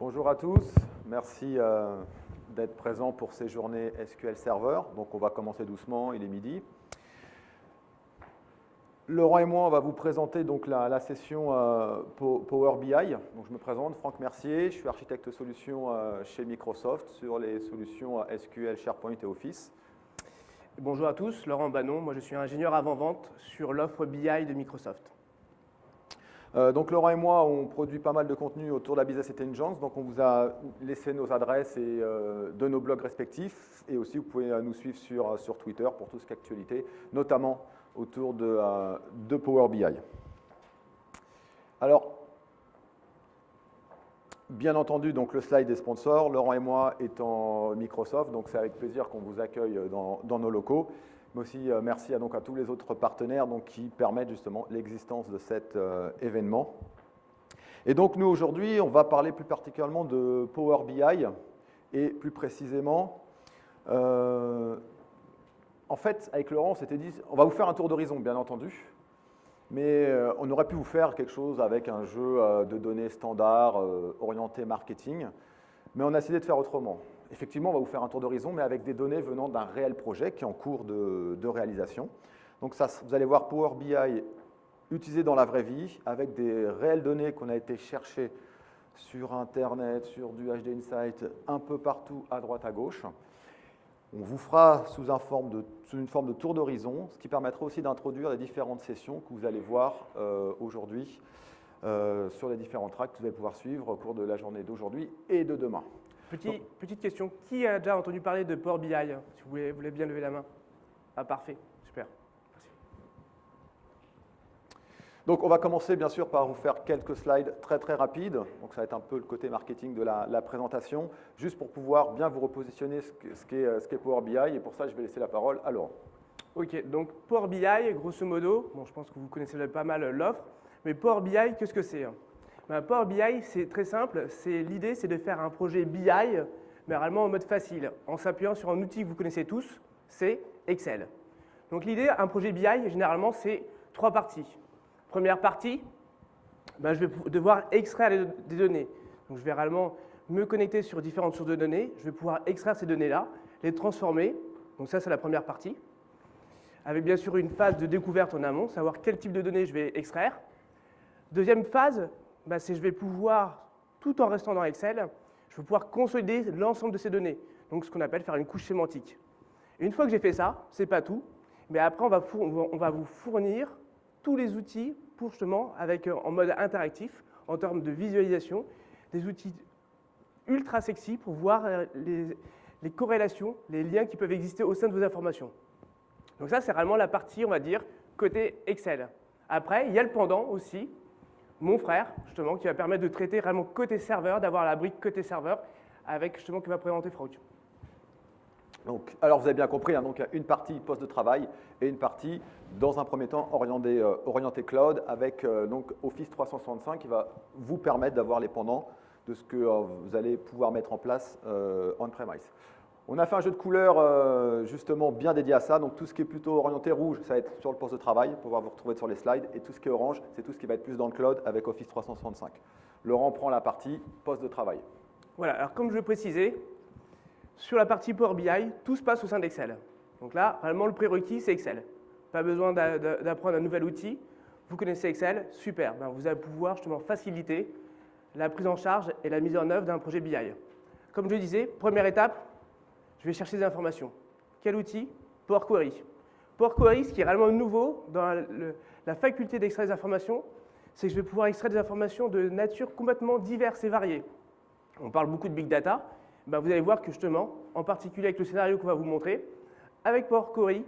Bonjour à tous, merci d'être présents pour ces journées SQL Server. Donc on va commencer doucement, il est midi. Laurent et moi, on va vous présenter donc la session Power BI. Donc je me présente, Franck Mercier, je suis architecte solution chez Microsoft sur les solutions SQL, SharePoint et Office. Bonjour à tous, Laurent Bannon, moi je suis ingénieur avant-vente sur l'offre BI de Microsoft. Donc Laurent et moi, on produit pas mal de contenu autour de la Business Intelligence, donc on vous a laissé nos adresses et de nos blogs respectifs, et aussi vous pouvez nous suivre sur Twitter pour tout ce qui est actualité, notamment autour de Power BI. Alors, bien entendu, donc le slide des sponsors, Laurent et moi étant Microsoft, donc c'est avec plaisir qu'on vous accueille dans nos locaux. Mais aussi merci à tous les autres partenaires qui permettent justement l'existence de cet événement. Et donc nous aujourd'hui, on va parler plus particulièrement de Power BI et plus précisément, en fait avec Laurent on s'était dit, on va vous faire un tour d'horizon bien entendu, mais on aurait pu vous faire quelque chose avec un jeu de données standard orienté marketing, mais on a décidé de faire autrement. Effectivement, on va vous faire un tour d'horizon, mais avec des données venant d'un réel projet qui est en cours de réalisation. Donc ça, vous allez voir Power BI utilisé dans la vraie vie, avec des réelles données qu'on a été chercher sur Internet, sur du HD Insight, un peu partout, à droite, à gauche. On vous fera sous une forme de tour d'horizon, ce qui permettra aussi d'introduire les différentes sessions que vous allez voir aujourd'hui sur les différents tracks que vous allez pouvoir suivre au cours de la journée d'aujourd'hui et de demain. Petite question, qui a déjà entendu parler de Power BI? Si vous voulez bien lever la main. Ah, parfait, super. Merci. Donc on va commencer bien sûr par vous faire quelques slides très très rapides. Donc ça va être un peu le côté marketing de la présentation, juste pour pouvoir bien vous repositionner ce qu'est Power BI. Et pour ça, je vais laisser la parole à Laurent. Ok, donc Power BI, grosso modo, bon, je pense que vous connaissez pas mal l'offre, mais Power BI, qu'est-ce que c'est? Power BI, c'est très simple. L'idée, c'est de faire un projet BI, mais réellement en mode facile, en s'appuyant sur un outil que vous connaissez tous, c'est Excel. Donc l'idée, un projet BI, généralement, c'est 3 parties. Première partie, je vais devoir extraire des données. Donc je vais réellement me connecter sur différentes sources de données. Je vais pouvoir extraire ces données-là, les transformer. Donc ça, c'est la première partie. Avec bien sûr une phase de découverte en amont, savoir quel type de données je vais extraire. Deuxième phase, c'est je vais pouvoir, tout en restant dans Excel, je vais pouvoir consolider l'ensemble de ces données. Donc ce qu'on appelle faire une couche sémantique. Et une fois que j'ai fait ça, c'est pas tout, mais après on va vous fournir tous les outils pour justement, en mode interactif, en termes de visualisation, des outils ultra sexy pour voir les corrélations, les liens qui peuvent exister au sein de vos informations. Donc ça, c'est vraiment la partie, on va dire, côté Excel. Après, il y a le pendant aussi, mon frère, justement, qui va permettre de traiter vraiment côté serveur, d'avoir la brique côté serveur, avec justement que va présenter Franck. Donc, alors vous avez bien compris, donc il y a une partie poste de travail et une partie, dans un premier temps, orienté cloud, avec donc Office 365 qui va vous permettre d'avoir les pendants de ce que vous allez pouvoir mettre en place on-premise. On a fait un jeu de couleurs justement bien dédié à ça, donc tout ce qui est plutôt orienté rouge, ça va être sur le poste de travail, pour pouvoir vous retrouver sur les slides, et tout ce qui est orange, c'est tout ce qui va être plus dans le cloud avec Office 365. Laurent prend la partie poste de travail. Voilà, alors comme je le précisais, sur la partie Power BI, tout se passe au sein d'Excel. Donc là, vraiment, le prérequis, c'est Excel. Pas besoin d'apprendre un nouvel outil. Vous connaissez Excel, super. Vous allez pouvoir justement faciliter la prise en charge et la mise en œuvre d'un projet BI. Comme je le disais, première étape, je vais chercher des informations. Quel outil? Power Query. Power Query, ce qui est réellement nouveau dans la faculté d'extraire des informations, c'est que je vais pouvoir extraire des informations de nature complètement diverses et variées. On parle beaucoup de Big Data. Vous allez voir que justement, en particulier avec le scénario qu'on va vous montrer, avec Power Query,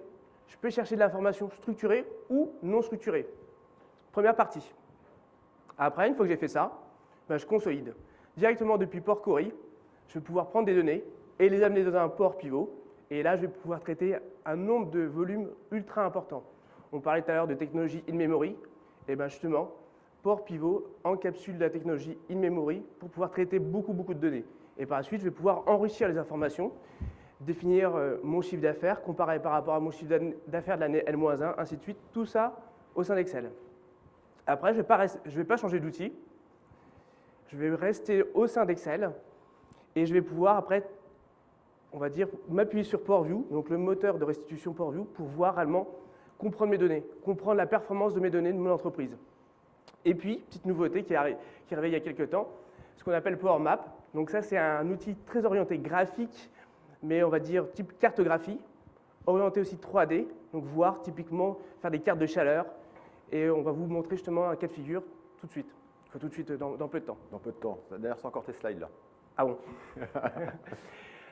je peux chercher de l'information structurée ou non structurée. Première partie. Après, une fois que j'ai fait ça, je consolide. Directement depuis Power Query, je vais pouvoir prendre des données et les amener dans un Power Pivot. Et là, je vais pouvoir traiter un nombre de volumes ultra important. On parlait tout à l'heure de technologie in-memory. Et justement, Power Pivot encapsule la technologie in-memory pour pouvoir traiter beaucoup de données. Et par la suite, je vais pouvoir enrichir les informations, définir mon chiffre d'affaires, comparer par rapport à mon chiffre d'affaires de l'année N-1, ainsi de suite, tout ça au sein d'Excel. Après, je ne vais pas changer d'outil. je vais rester au sein d'Excel et je vais pouvoir après, on va dire, m'appuyer sur PowerView, donc le moteur de restitution PowerView, pour voir réellement comprendre mes données, comprendre la performance de mes données de mon entreprise. Et puis, petite nouveauté qui est arrivée il y a quelques temps, ce qu'on appelle Power Map. Donc ça, c'est un outil très orienté graphique, mais on va dire type cartographie, orienté aussi 3D, donc voir typiquement faire des cartes de chaleur. Et on va vous montrer justement un cas de figure tout de suite, enfin tout de suite dans peu de temps. Dans peu de temps. D'ailleurs, c'est encore tes slides là. Ah bon.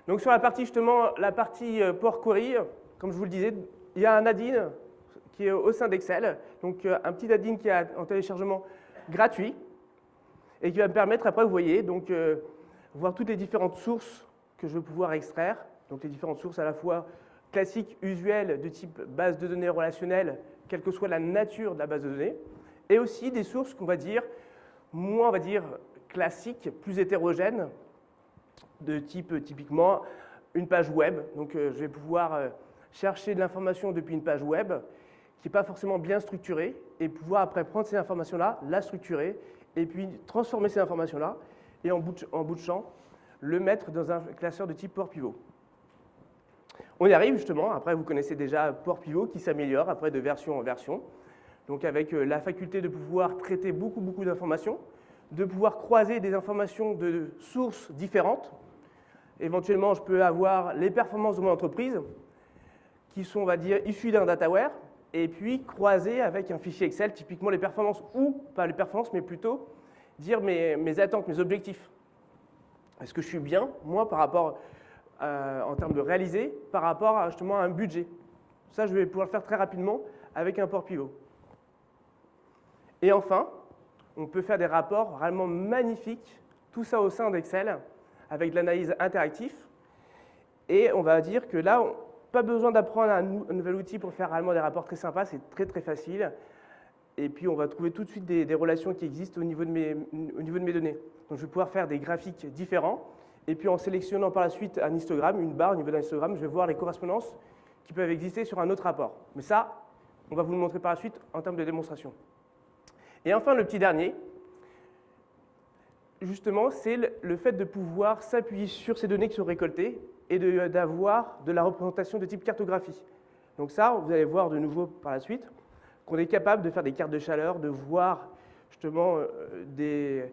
Donc sur la partie justement, la partie Power Query, comme je vous le disais, il y a un add-in qui est au sein d'Excel, donc un petit add-in qui est en téléchargement gratuit et qui va me permettre après, vous voyez, donc voir toutes les différentes sources que je vais pouvoir extraire, donc les différentes sources à la fois classiques, usuelles, de type base de données relationnelle, quelle que soit la nature de la base de données, et aussi des sources qu'on va dire moins, on va dire, classiques, plus hétérogènes, de type typiquement une page web. Donc je vais pouvoir chercher de l'information depuis une page web qui n'est pas forcément bien structurée et pouvoir après prendre ces informations-là, la structurer et puis transformer ces informations-là et en bout de champ, le mettre dans un classeur de type Power Pivot. On y arrive justement, après vous connaissez déjà Power Pivot qui s'améliore après de version en version, donc avec la faculté de pouvoir traiter beaucoup d'informations, de pouvoir croiser des informations de sources différentes. Éventuellement, je peux avoir les performances de mon entreprise qui sont, on va dire, issues d'un dataware et puis croiser avec un fichier Excel, typiquement les performances, ou pas les performances, mais plutôt dire mes attentes, mes objectifs. Est-ce que je suis bien, moi, par rapport, en termes de réaliser, par rapport à justement à un budget? Ça, je vais pouvoir le faire très rapidement avec un Power Pivot. Et enfin, on peut faire des rapports réellement magnifiques, tout ça au sein d'Excel, avec de l'analyse interactive. Et on va dire que là, pas besoin d'apprendre un nouvel outil pour faire réellement des rapports très sympas, c'est très facile. Et puis on va trouver tout de suite des relations qui existent au niveau de mes données. Donc je vais pouvoir faire des graphiques différents. Et puis en sélectionnant par la suite un histogramme, une barre au niveau d'un histogramme, je vais voir les correspondances qui peuvent exister sur un autre rapport. Mais ça, on va vous le montrer par la suite en termes de démonstration. Et enfin, le petit dernier, justement, c'est le fait de pouvoir s'appuyer sur ces données qui sont récoltées et d'avoir de la représentation de type cartographie. Donc ça, vous allez voir de nouveau par la suite, qu'on est capable de faire des cartes de chaleur, de voir justement des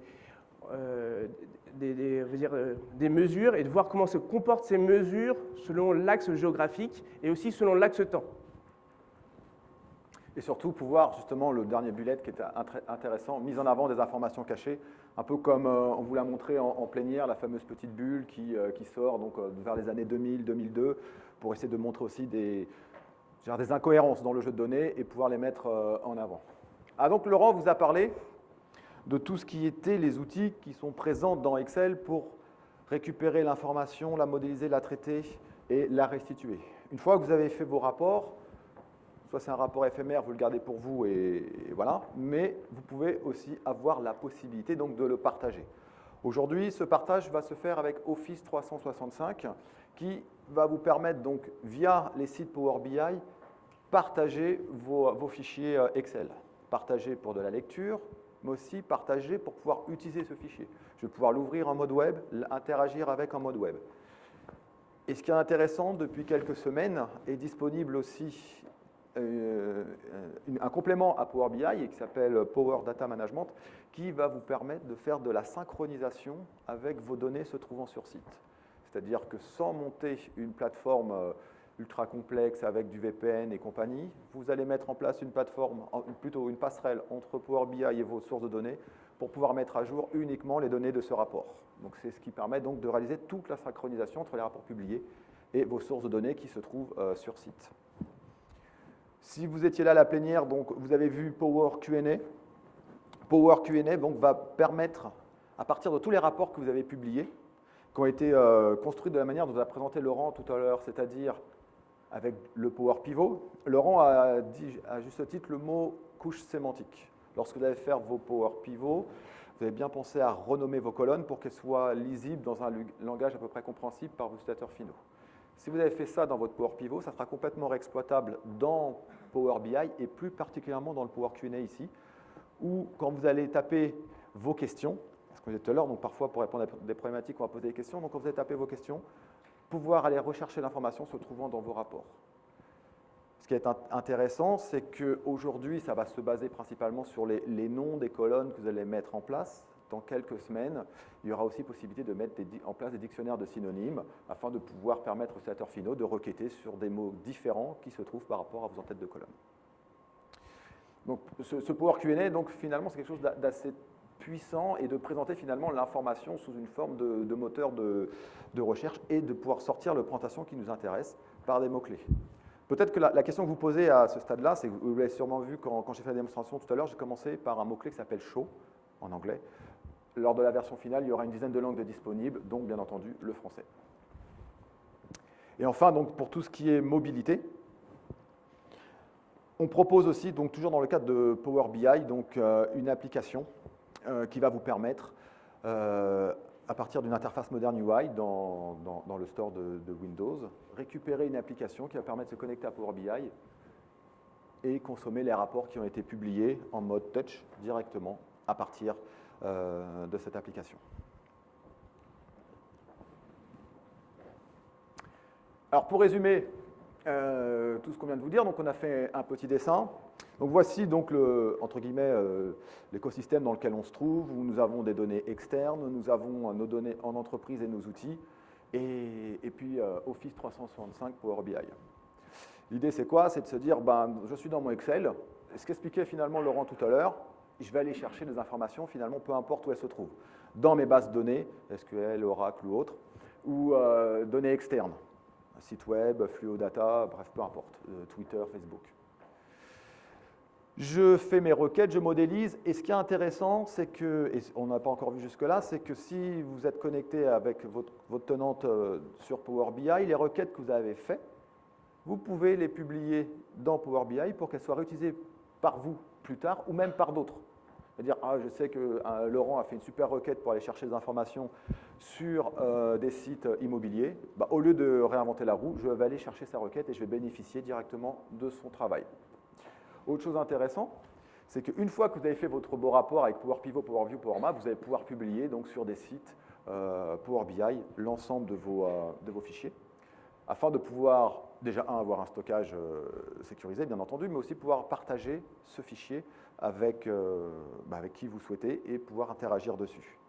mesures et de voir comment se comportent ces mesures selon l'axe géographique et aussi selon l'axe temps. Et surtout pouvoir, justement, le dernier bullet qui est intéressant, mise en avant des informations cachées, un peu comme on vous l'a montré en plénière, la fameuse petite bulle qui sort donc, vers les années 2000-2002, pour essayer de montrer aussi des incohérences dans le jeu de données et pouvoir les mettre en avant. Ah, donc Laurent vous a parlé de tout ce qui était les outils qui sont présents dans Excel pour récupérer l'information, la modéliser, la traiter et la restituer. Une fois que vous avez fait vos rapports, soit c'est un rapport éphémère, vous le gardez pour vous et voilà, mais vous pouvez aussi avoir la possibilité donc de le partager. Aujourd'hui, ce partage va se faire avec Office 365 qui va vous permettre donc via les sites Power BI partager vos fichiers Excel. Partager pour de la lecture, mais aussi partager pour pouvoir utiliser ce fichier. Je vais pouvoir l'ouvrir en mode web, interagir avec en mode web. Et ce qui est intéressant, depuis quelques semaines, est disponible aussi un complément à Power BI qui s'appelle Power Data Management qui va vous permettre de faire de la synchronisation avec vos données se trouvant sur site. C'est-à-dire que sans monter une plateforme ultra complexe avec du VPN et compagnie, vous allez mettre en place une plateforme, plutôt une passerelle entre Power BI et vos sources de données pour pouvoir mettre à jour uniquement les données de ce rapport. Donc c'est ce qui permet donc de réaliser toute la synchronisation entre les rapports publiés et vos sources de données qui se trouvent sur site. Si vous étiez là à la plénière, donc vous avez vu Power Q&A. Power Q&A donc, va permettre, à partir de tous les rapports que vous avez publiés, qui ont été construits de la manière dont vous a présenté Laurent tout à l'heure, c'est-à-dire avec le Power Pivot. Laurent a dit à juste titre le mot couche sémantique. Lorsque vous allez faire vos Power Pivots, vous avez bien pensé à renommer vos colonnes pour qu'elles soient lisibles dans un langage à peu près compréhensible par vos utilisateurs finaux. Si vous avez fait ça dans votre Power Pivot, ça sera complètement réexploitable dans Power BI et plus particulièrement dans le Power Q&A ici, où quand vous allez taper vos questions, ce qu'on disait tout à l'heure, donc parfois pour répondre à des problématiques, on va poser des questions. Donc quand vous allez taper vos questions, pouvoir aller rechercher l'information se trouvant dans vos rapports. Ce qui est intéressant, c'est qu'aujourd'hui, ça va se baser principalement sur les noms des colonnes que vous allez mettre en place. Dans quelques semaines, il y aura aussi possibilité de mettre en place des dictionnaires de synonymes afin de pouvoir permettre aux utilisateurs finaux de requêter sur des mots différents qui se trouvent par rapport à vos entêtes de colonne. Donc, ce Power Q&A, donc, finalement, c'est quelque chose d'assez puissant et de présenter finalement l'information sous une forme de moteur de recherche et de pouvoir sortir la présentation qui nous intéresse par des mots-clés. Peut-être que la question que vous posez à ce stade-là, c'est que vous l'avez sûrement vu quand j'ai fait la démonstration tout à l'heure, j'ai commencé par un mot-clé qui s'appelle show en anglais. Lors de la version finale, il y aura une dizaine de langues disponibles, donc bien entendu le français. Et enfin, donc, pour tout ce qui est mobilité, on propose aussi, donc, toujours dans le cadre de Power BI, donc, une application qui va vous permettre, à partir d'une interface moderne UI dans le store de Windows, récupérer une application qui va permettre de se connecter à Power BI et consommer les rapports qui ont été publiés en mode touch directement à partir de cette application. Alors pour résumer tout ce qu'on vient de vous dire, donc on a fait un petit dessin. Donc voici donc entre guillemets l'écosystème dans lequel on se trouve, où nous avons des données externes, nous avons nos données en entreprise et nos outils, et puis Office 365 Power BI. L'idée c'est quoi? C'est de se dire, je suis dans mon Excel, ce qu'expliquait finalement Laurent tout à l'heure, je vais aller chercher des informations finalement, peu importe où elles se trouvent, dans mes bases de données, SQL, Oracle ou autres, ou données externes, site web, Fluo Data, bref, peu importe, Twitter, Facebook. Je fais mes requêtes, je modélise, et ce qui est intéressant, c'est que, et on n'a pas encore vu jusque-là, c'est que si vous êtes connecté avec votre tenante sur Power BI, les requêtes que vous avez faites, vous pouvez les publier dans Power BI pour qu'elles soient réutilisées par vous plus tard, ou même par d'autres. C'est-à-dire, je sais que Laurent a fait une super requête pour aller chercher des informations sur des sites immobiliers. Au lieu de réinventer la roue, je vais aller chercher sa requête et je vais bénéficier directement de son travail. Autre chose intéressante, c'est qu'une fois que vous avez fait votre beau rapport avec Power Pivot, Power View, Power Map, vous allez pouvoir publier donc, sur des sites Power BI l'ensemble de vos fichiers, afin de pouvoir déjà avoir un stockage sécurisé, bien entendu, mais aussi pouvoir partager ce fichier avec qui vous souhaitez et pouvoir interagir dessus.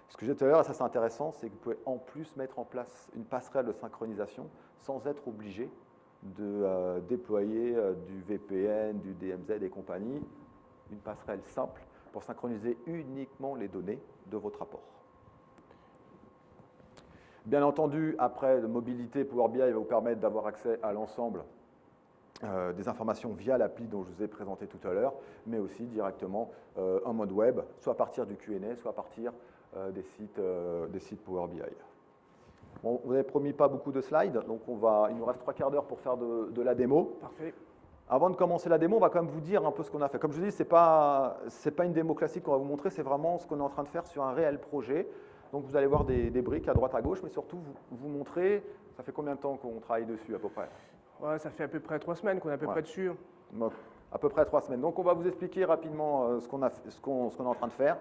Ce que j'ai dit tout à l'heure, et ça c'est intéressant, c'est que vous pouvez en plus mettre en place une passerelle de synchronisation sans être obligé de déployer du VPN, du DMZ et compagnie, une passerelle simple pour synchroniser uniquement les données de votre rapport. Bien entendu, après, la mobilité Power BI va vous permettre d'avoir accès à l'ensemble des informations via l'appli dont je vous ai présenté tout à l'heure, mais aussi directement en mode web, soit à partir du Q&A, soit à partir des sites Power BI. Bon, vous n'avez promis pas beaucoup de slides, donc il nous reste 3 quarts d'heure pour faire de la démo. Parfait. Avant de commencer la démo, on va quand même vous dire un peu ce qu'on a fait. Comme je vous dis, ce n'est pas une démo classique qu'on va vous montrer, c'est vraiment ce qu'on est en train de faire sur un réel projet. Donc vous allez voir des briques à droite, à gauche, mais surtout vous montrer, ça fait combien de temps qu'on travaille dessus à peu près? Ouais, ça fait à peu près 3 semaines qu'on est à peu près dessus. Donc, à peu près 3 semaines. Donc on va vous expliquer rapidement ce qu'on est en train de faire.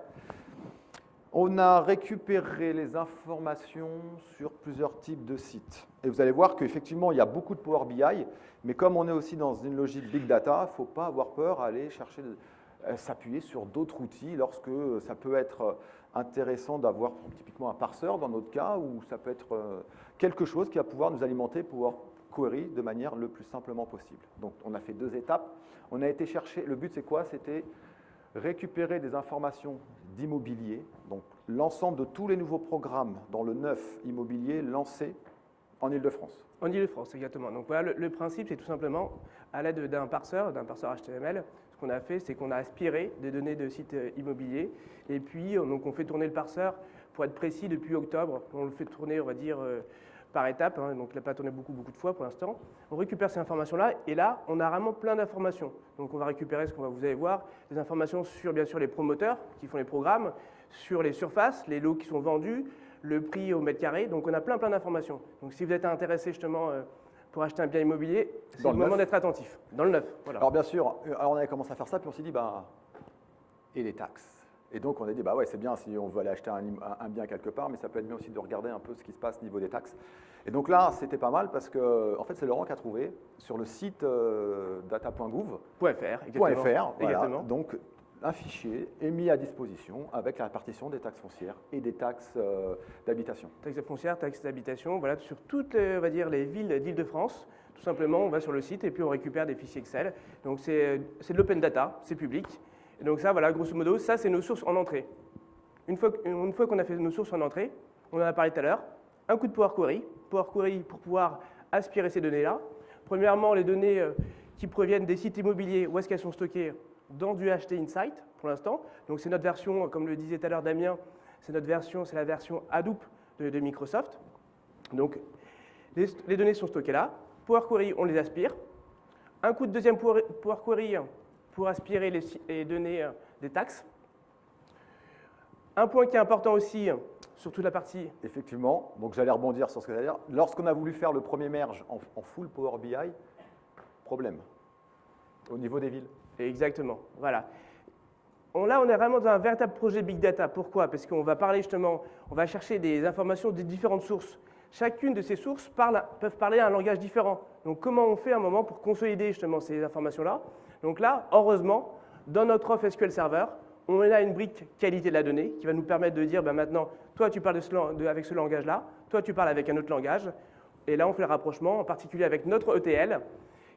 On a récupéré les informations sur plusieurs types de sites. Et vous allez voir qu'effectivement, il y a beaucoup de Power BI, mais comme on est aussi dans une logique Big Data, il ne faut pas avoir peur à aller chercher, s'appuyer sur d'autres outils lorsque ça peut être intéressant d'avoir typiquement un parseur dans notre cas, ou ça peut être quelque chose qui va pouvoir nous alimenter Power Query de manière le plus simplement possible. Donc on a fait 2 étapes. On a été chercher, le but c'est quoi? C'était récupérer des informations d'immobilier, donc l'ensemble de tous les nouveaux programmes dans le neuf immobilier lancés en Ile-de-France. En Ile-de-France, exactement. Donc voilà, le principe, c'est tout simplement, à l'aide d'un parseur HTML, ce qu'on a fait, c'est qu'on a aspiré des données de sites immobiliers, et puis donc on fait tourner le parseur, pour être précis, depuis octobre. On le fait tourner, on va dire, par étapes, donc il n'a pas tourné beaucoup de fois pour l'instant. On récupère ces informations-là, et là, on a vraiment plein d'informations. Donc on va récupérer, vous allez voir, des informations sur, bien sûr, les promoteurs qui font les programmes, sur les surfaces, les lots qui sont vendus, le prix au mètre carré, donc on a plein d'informations. Donc si vous êtes intéressé justement pour acheter un bien immobilier, c'est le moment d'être attentif. Dans le neuf, voilà. Alors bien sûr, on avait commencé à faire ça, puis on s'est dit, et les taxes? Et donc, on a dit, bah ouais, c'est bien si on veut aller acheter un bien quelque part, mais ça peut être bien aussi de regarder un peu ce qui se passe au niveau des taxes. Et donc là, c'était pas mal parce que, en fait, c'est Laurent qui a trouvé sur le site data.gouv.fr, exactement. voilà, donc un fichier est mis à disposition avec la répartition des taxes foncières et des taxes d'habitation. Taxes foncières, taxes d'habitation, voilà, sur toutes on va dire, les villes d'Île-de-France. Tout simplement, on va sur le site et puis on récupère des fichiers Excel. Donc c'est de l'open data, c'est public. Et donc ça, voilà, grosso modo, ça c'est nos sources en entrée. Une fois qu'on a fait nos sources en entrée, on en a parlé tout à l'heure, un coup de Power Query. Power Query pour pouvoir aspirer ces données-là. Premièrement, les données qui proviennent des sites immobiliers, où est-ce qu'elles sont stockées? Dans du HT Insight pour l'instant. Donc c'est notre version, comme le disait tout à l'heure Damien, c'est la version Hadoop de Microsoft. Donc les données sont stockées là. Power Query, on les aspire. Un coup de deuxième Power Query pour aspirer les données des taxes. Un point qui est important aussi, sur toute la partie... Effectivement, donc j'allais rebondir sur ce que j'allais dire. Lorsqu'on a voulu faire le premier merge en full Power BI, problème au niveau des villes. Exactement, voilà. Là, on est vraiment dans un véritable projet Big Data. Pourquoi? Parce qu'on va parler justement, on va chercher des informations des différentes sources. Chacune de ces sources peuvent parler un langage différent. Donc, comment on fait un moment pour consolider justement ces informations-là? Donc là, heureusement, dans notre offre SQL Server, on a une brique qualité de la donnée qui va nous permettre de dire, ben maintenant, toi, tu parles avec ce langage-là, toi, tu parles avec un autre langage. Et là, on fait le rapprochement, en particulier avec notre ETL,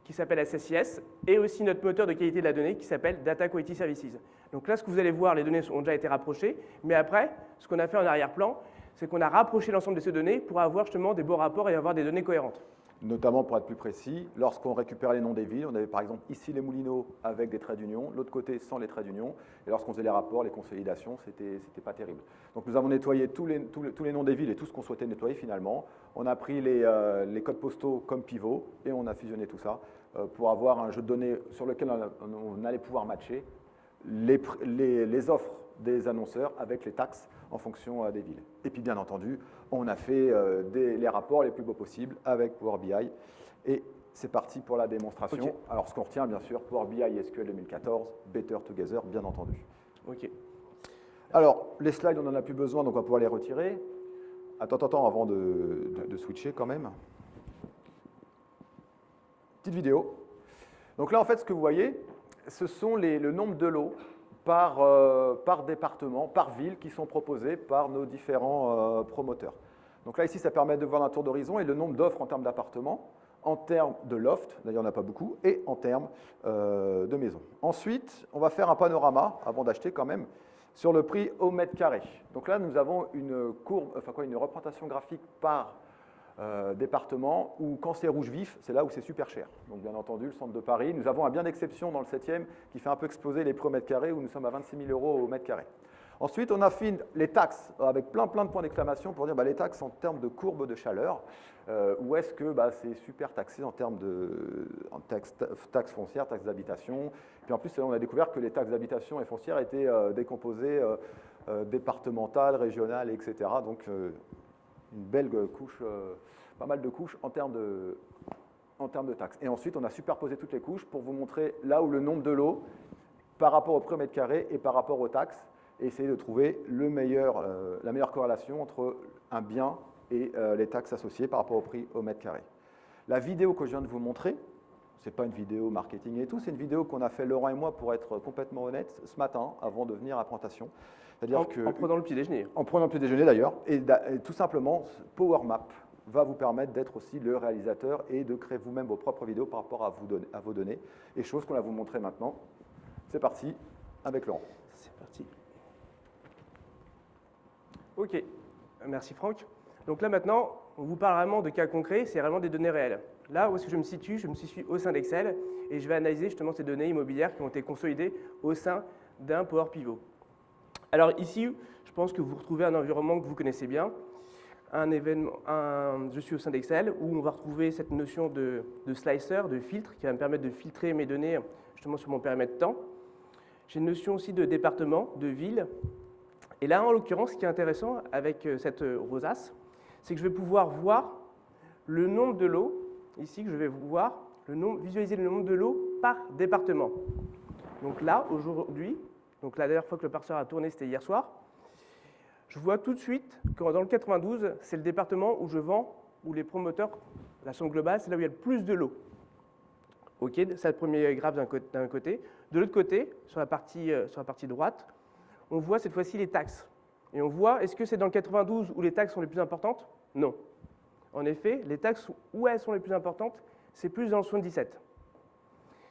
qui s'appelle SSIS, et aussi notre moteur de qualité de la donnée qui s'appelle Data Quality Services. Donc là, ce que vous allez voir, les données ont déjà été rapprochées, mais après, ce qu'on a fait en arrière-plan, c'est qu'on a rapproché l'ensemble de ces données pour avoir justement des beaux rapports et avoir des données cohérentes. Notamment, pour être plus précis, lorsqu'on récupère les noms des villes, on avait par exemple ici les Moulineaux avec des traits d'union, l'autre côté sans les traits d'union, et lorsqu'on faisait les rapports, les consolidations, c'était pas terrible. Donc nous avons nettoyé tous les noms des villes et tout ce qu'on souhaitait nettoyer finalement. On a pris les codes postaux comme pivot et on a fusionné tout ça pour avoir un jeu de données sur lequel on allait pouvoir matcher les offres des annonceurs avec les taxes en fonction des villes. Et puis bien entendu, on a fait les rapports les plus beaux possibles avec Power BI. Et c'est parti pour la démonstration. Okay. Alors ce qu'on retient bien sûr, Power BI SQL 2014, Better Together bien entendu. Ok. Alors les slides on n'en a plus besoin donc on va pouvoir les retirer. Attends avant de switcher quand même. Petite vidéo. Donc là en fait ce que vous voyez, ce sont le nombre de lots par département, par ville, qui sont proposés par nos différents promoteurs. Donc là, ici, ça permet de voir un tour d'horizon et le nombre d'offres en termes d'appartements, en termes de loft, d'ailleurs, il n'y en a pas beaucoup, et en termes de maisons. Ensuite, on va faire un panorama, avant d'acheter quand même, sur le prix au mètre carré. Donc là, nous avons une représentation graphique par département où quand c'est rouge vif, c'est là où c'est super cher. Donc bien entendu, le centre de Paris. Nous avons un bien d'exception dans le 7e qui fait un peu exploser les prix au mètre carré où nous sommes à 26 000 € au mètre carré. Ensuite, on affine les taxes avec plein de points d'exclamation pour dire les taxes en termes de courbe de chaleur, où est-ce que c'est super taxé en termes de taxes foncières, taxes d'habitation. Puis en plus, on a découvert que les taxes d'habitation et foncières étaient décomposées départementales, régionales, etc. Donc une belle couche, pas mal de couches en termes de taxes. Et ensuite, on a superposé toutes les couches pour vous montrer là où le nombre de lots par rapport au prix au mètre carré et par rapport aux taxes, et essayer de trouver la meilleure corrélation entre un bien et les taxes associées par rapport au prix au mètre carré. La vidéo que je viens de vous montrer, ce n'est pas une vidéo marketing et tout, c'est une vidéo qu'on a fait Laurent et moi pour être complètement honnête ce matin avant de venir à la présentation. En prenant le petit déjeuner. En prenant le petit déjeuner d'ailleurs. Et tout simplement, Power Map va vous permettre d'être aussi le réalisateur et de créer vous-même vos propres vidéos par rapport à vos données. Et chose qu'on va vous montrer maintenant. C'est parti avec Laurent. C'est parti. Ok, merci Franck. Donc là maintenant, on vous parle vraiment de cas concrets, c'est vraiment des données réelles. Là où est-ce que je me situe au sein d'Excel et je vais analyser justement ces données immobilières qui ont été consolidées au sein d'un Power Pivot. Alors ici, je pense que vous retrouvez un environnement que vous connaissez bien, je suis au sein d'Excel où on va retrouver cette notion de slicer, de filtre, qui va me permettre de filtrer mes données justement sur mon périmètre temps. J'ai une notion aussi de département, de ville. Et là, en l'occurrence, ce qui est intéressant avec cette rosace, c'est que je vais pouvoir voir le nombre de lots, ici, que je vais visualiser le nombre de lots par département. Donc là, aujourd'hui, Donc la dernière fois que le parseur a tourné, c'était hier soir. Je vois tout de suite que dans le 92, c'est le département où je vends, où les promoteurs, la somme globale, c'est là où il y a le plus de lots. Ok, c'est le premier graphe d'un côté. De l'autre côté, sur la partie droite, on voit cette fois-ci les taxes. Et on voit, est-ce que c'est dans le 92 où les taxes sont les plus importantes? Non. En effet, les taxes où elles sont les plus importantes, c'est plus dans le 77.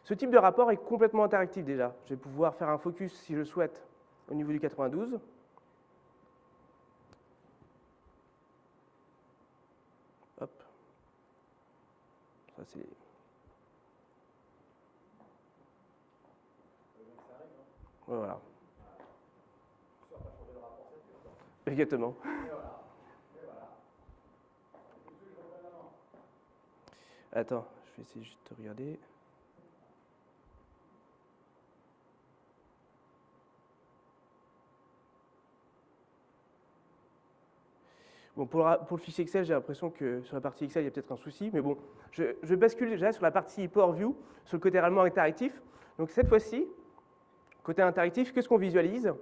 Ce type de rapport est complètement interactif déjà. Je vais pouvoir faire un focus, si je le souhaite, au niveau du 92. Hop. Ça, c'est... Voilà. Exactement. Attends, je vais essayer juste de regarder. Bon, pour le fichier Excel, j'ai l'impression que sur la partie Excel, il y a peut-être un souci, mais bon, je bascule déjà sur la partie Power View, sur le côté réellement interactif. Donc cette fois-ci, côté interactif, qu'est-ce qu'on visualise?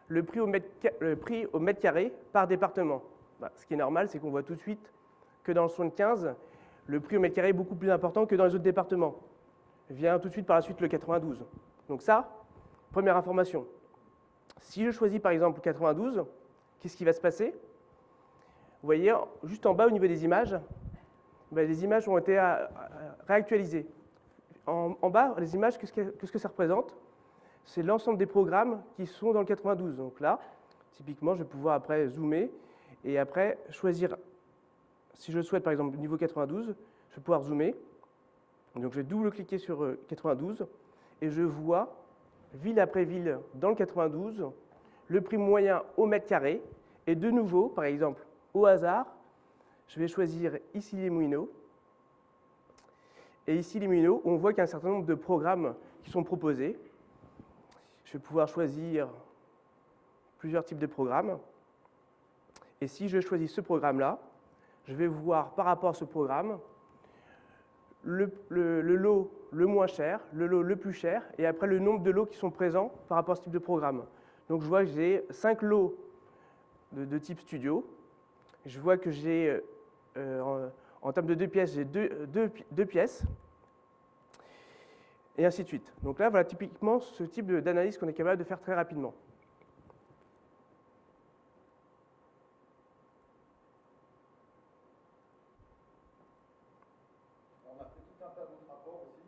Le prix au mètre carré par département. Ce qui est normal, c'est qu'on voit tout de suite que dans le 75, le prix au mètre carré est beaucoup plus important que dans les autres départements. Vient tout de suite par la suite le 92. Donc ça, première information. Si je choisis par exemple 92, qu'est-ce qui va se passer? Vous voyez, juste en bas au niveau des images, les images ont été réactualisées. En bas, les images, qu'est-ce que ça représente? C'est l'ensemble des programmes qui sont dans le 92. Donc là, typiquement, je vais pouvoir après zoomer et après choisir, si je le souhaite par exemple au niveau 92, je vais pouvoir zoomer. Donc je vais double-cliquer sur 92 et je vois, ville après ville dans le 92, le prix moyen au mètre carré. Et de nouveau, par exemple, au hasard, je vais choisir ici les Moulineaux. Et ici les Moulineaux, on voit qu'il y a un certain nombre de programmes qui sont proposés. Je vais pouvoir choisir plusieurs types de programmes. Et si je choisis ce programme-là, je vais voir par rapport à ce programme le lot le moins cher, le lot le plus cher, et après le nombre de lots qui sont présents par rapport à ce type de programme. Donc je vois que j'ai 5 lots de type studio. Je vois que j'ai, en termes de 2 pièces, j'ai deux pièces. Et ainsi de suite. Donc là, voilà typiquement ce type d'analyse qu'on est capable de faire très rapidement. On a fait tout un tas d'autres rapports aussi.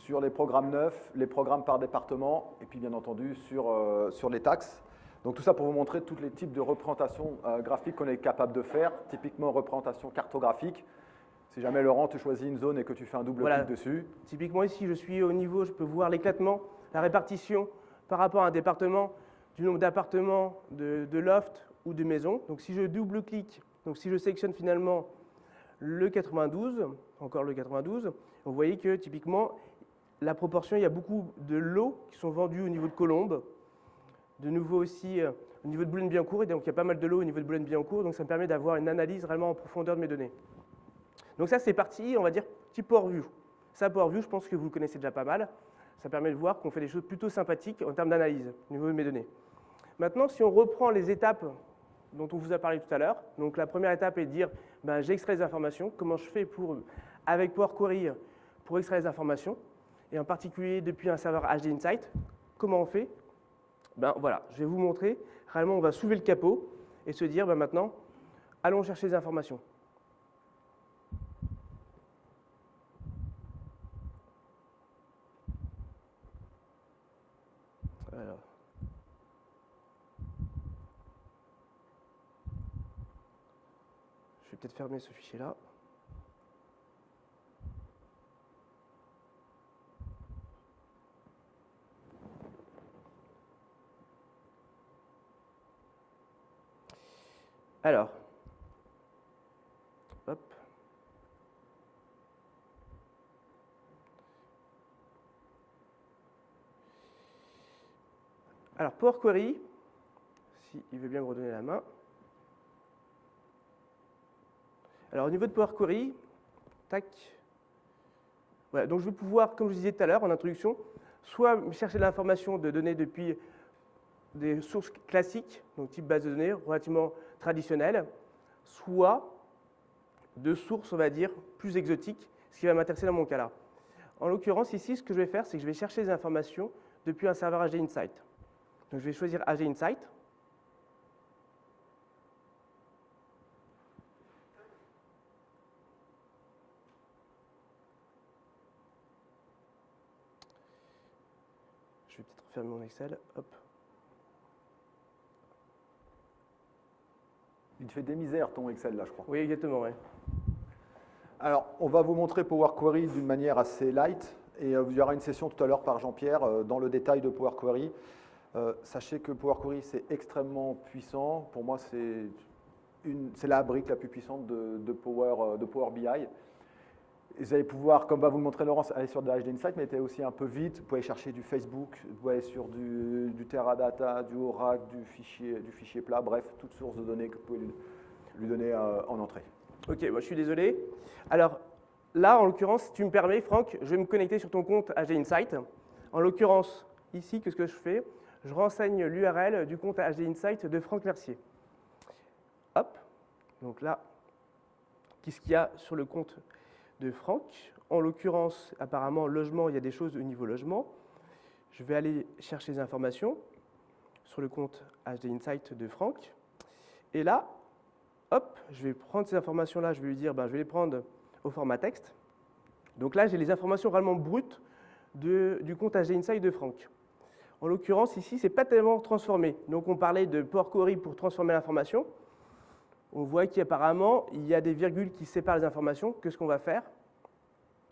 Sur les programmes neufs, les programmes par département, et puis bien entendu sur les taxes. Donc tout ça pour vous montrer tous les types de représentations graphiques qu'on est capable de faire, typiquement représentation cartographique. Si jamais, Laurent, tu choisis une zone et que tu fais un double clic dessus. Typiquement ici, je suis au niveau, je peux voir l'éclatement, la répartition par rapport à un département du nombre d'appartements, de lofts ou de maisons. Donc si je double-clique, donc si je sélectionne finalement le 92, encore le 92, vous voyez que typiquement, la proportion, il y a beaucoup de lots qui sont vendus au niveau de Colombes, de nouveau aussi au niveau de Boulogne-Billancourt, et donc il y a pas mal de lots au niveau de Boulogne-Billancourt, donc ça me permet d'avoir une analyse vraiment en profondeur de mes données. Donc ça, c'est parti, on va dire, petit Power View. Ça, Power View, je pense que vous le connaissez déjà pas mal. Ça permet de voir qu'on fait des choses plutôt sympathiques en termes d'analyse au niveau de mes données. Maintenant, si on reprend les étapes dont on vous a parlé tout à l'heure, donc la première étape est de dire, j'extrais les informations, comment je fais avec Power Query pour extraire les informations, et en particulier depuis un serveur HD Insight, comment on fait? Voilà, je vais vous montrer. Réellement, on va soulever le capot et se dire, maintenant, allons chercher les informations. Alors. Je vais peut-être fermer ce fichier-là. Alors, hop. Alors, Power Query, s'il veut bien me redonner la main. Alors, au niveau de Power Query, tac. Voilà, donc je vais pouvoir, comme je disais tout à l'heure en introduction, soit chercher de l'information de données depuis des sources classiques, donc type base de données relativement traditionnelles, soit de sources, on va dire, plus exotiques, ce qui va m'intéresser dans mon cas là. En l'occurrence, ici, ce que je vais faire, c'est que je vais chercher des informations depuis un serveur HD Insight. Donc je vais choisir HD Insight. Je vais peut-être fermer mon Excel. Hop. Il te fait des misères ton Excel là, je crois. Oui, exactement, ouais. Alors, on va vous montrer Power Query d'une manière assez light et il y aura une session tout à l'heure par Jean-Pierre dans le détail de Power Query. Sachez que Power Query, c'est extrêmement puissant. Pour moi, c'est la brique la plus puissante de Power BI. Et vous allez pouvoir, comme va vous le montrer Laurence, aller sur de HD Insight, mais être aussi un peu vite. Vous pouvez aller chercher du Facebook, vous pouvez aller sur du Teradata, du Oracle, du fichier plat, bref, toute source de données que vous pouvez lui donner en entrée. Ok, moi je suis désolé. Alors là, en l'occurrence, si tu me permets, Franck, je vais me connecter sur ton compte HD Insight. En l'occurrence, ici, qu'est-ce que je fais? Je renseigne l'URL du compte HD Insight de Franck Mercier. Hop, donc là, qu'est-ce qu'il y a sur le compte de Franck? En l'occurrence, apparemment, logement, il y a des choses au niveau logement. Je vais aller chercher des informations sur le compte HD Insight de Franck. Et là, hop, je vais prendre ces informations-là, je vais lui dire, je vais les prendre au format texte. Donc là, j'ai les informations vraiment brutes du compte HD Insight de Franck. En l'occurrence, ici, ce n'est pas tellement transformé. Donc on parlait de Power Query pour transformer l'information. On voit qu'apparemment, il y a des virgules qui séparent les informations. Qu'est-ce qu'on va faire?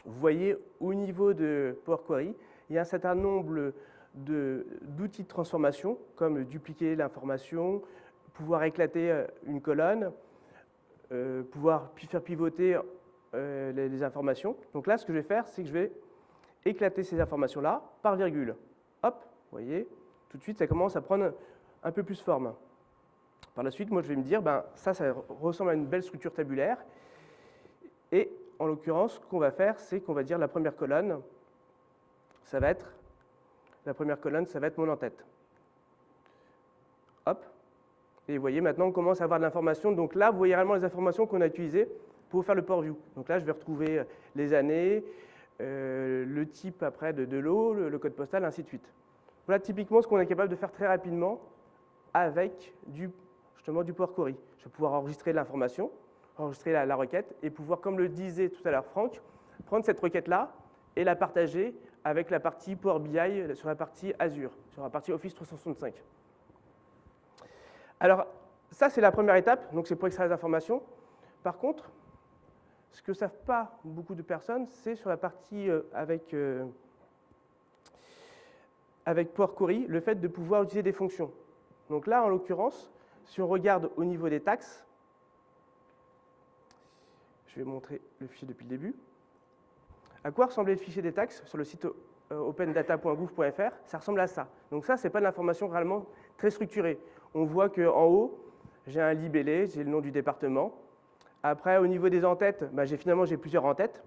Vous voyez, au niveau de Power Query, il y a un certain nombre d'outils de transformation, comme dupliquer l'information, pouvoir éclater une colonne, pouvoir faire pivoter les informations. Donc là, ce que je vais faire, c'est que je vais éclater ces informations-là par virgule. Hop, vous voyez, tout de suite, ça commence à prendre un peu plus forme. Par la suite, moi, je vais me dire, ça ressemble à une belle structure tabulaire. Et en l'occurrence, ce qu'on va faire, c'est qu'on va dire la première colonne, ça va être mon en-tête. Hop. Et vous voyez, maintenant, on commence à avoir de l'information. Donc là, vous voyez réellement les informations qu'on a utilisées pour faire le port view. Donc là, je vais retrouver les années, le type après de l'eau, le code postal, ainsi de suite. Voilà typiquement ce qu'on est capable de faire très rapidement avec justement du Power Query. Je vais pouvoir enregistrer l'information, enregistrer la requête et pouvoir, comme le disait tout à l'heure Franck, prendre cette requête-là et la partager avec la partie Power BI sur la partie Azure, sur la partie Office 365. Alors, ça, c'est la première étape, donc c'est pour extraire les informations. Par contre, ce que ne savent pas beaucoup de personnes, c'est sur la partie avec Power Query, le fait de pouvoir utiliser des fonctions. Donc là, en l'occurrence, si on regarde au niveau des taxes, je vais montrer le fichier depuis le début. À quoi ressemblait le fichier des taxes sur le site opendata.gouv.fr? Ça ressemble à ça. Donc ça, ce n'est pas de l'information réellement très structurée. On voit qu'en haut, j'ai un libellé, j'ai le nom du département. Après, au niveau des en-têtes, finalement, j'ai plusieurs en-têtes.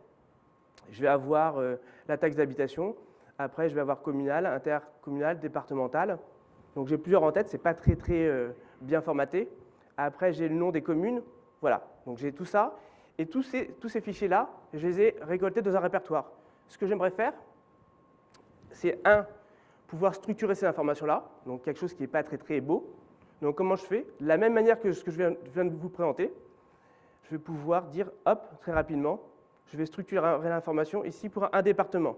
Je vais avoir la taxe d'habitation. Après, je vais avoir communal, intercommunal, départemental. Donc j'ai plusieurs en-têtes, ce n'est pas très bien formaté. Après, j'ai le nom des communes. Voilà, donc j'ai tout ça. Et tous ces fichiers-là, je les ai récoltés dans un répertoire. Ce que j'aimerais faire, c'est pouvoir structurer ces informations-là, donc quelque chose qui n'est pas très beau. Donc comment je fais? De la même manière que ce que je viens de vous présenter, je vais pouvoir dire, hop, très rapidement, je vais structurer l'information ici pour un département.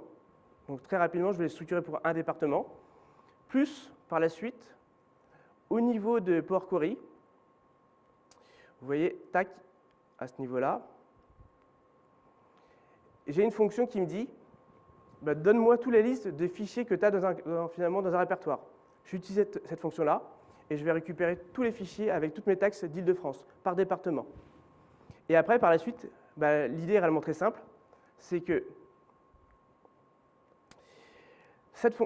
Donc très rapidement, je vais les structurer pour un département. Plus, par la suite, au niveau de Power Query, vous voyez, tac, à ce niveau-là, j'ai une fonction qui me dit, donne-moi toutes les listes de fichiers que tu as finalement dans un répertoire. J'utilise cette fonction-là et je vais récupérer tous les fichiers avec toutes mes taxes d'Île-de-France par département. Et après, par la suite, l'idée est réellement très simple, c'est que cette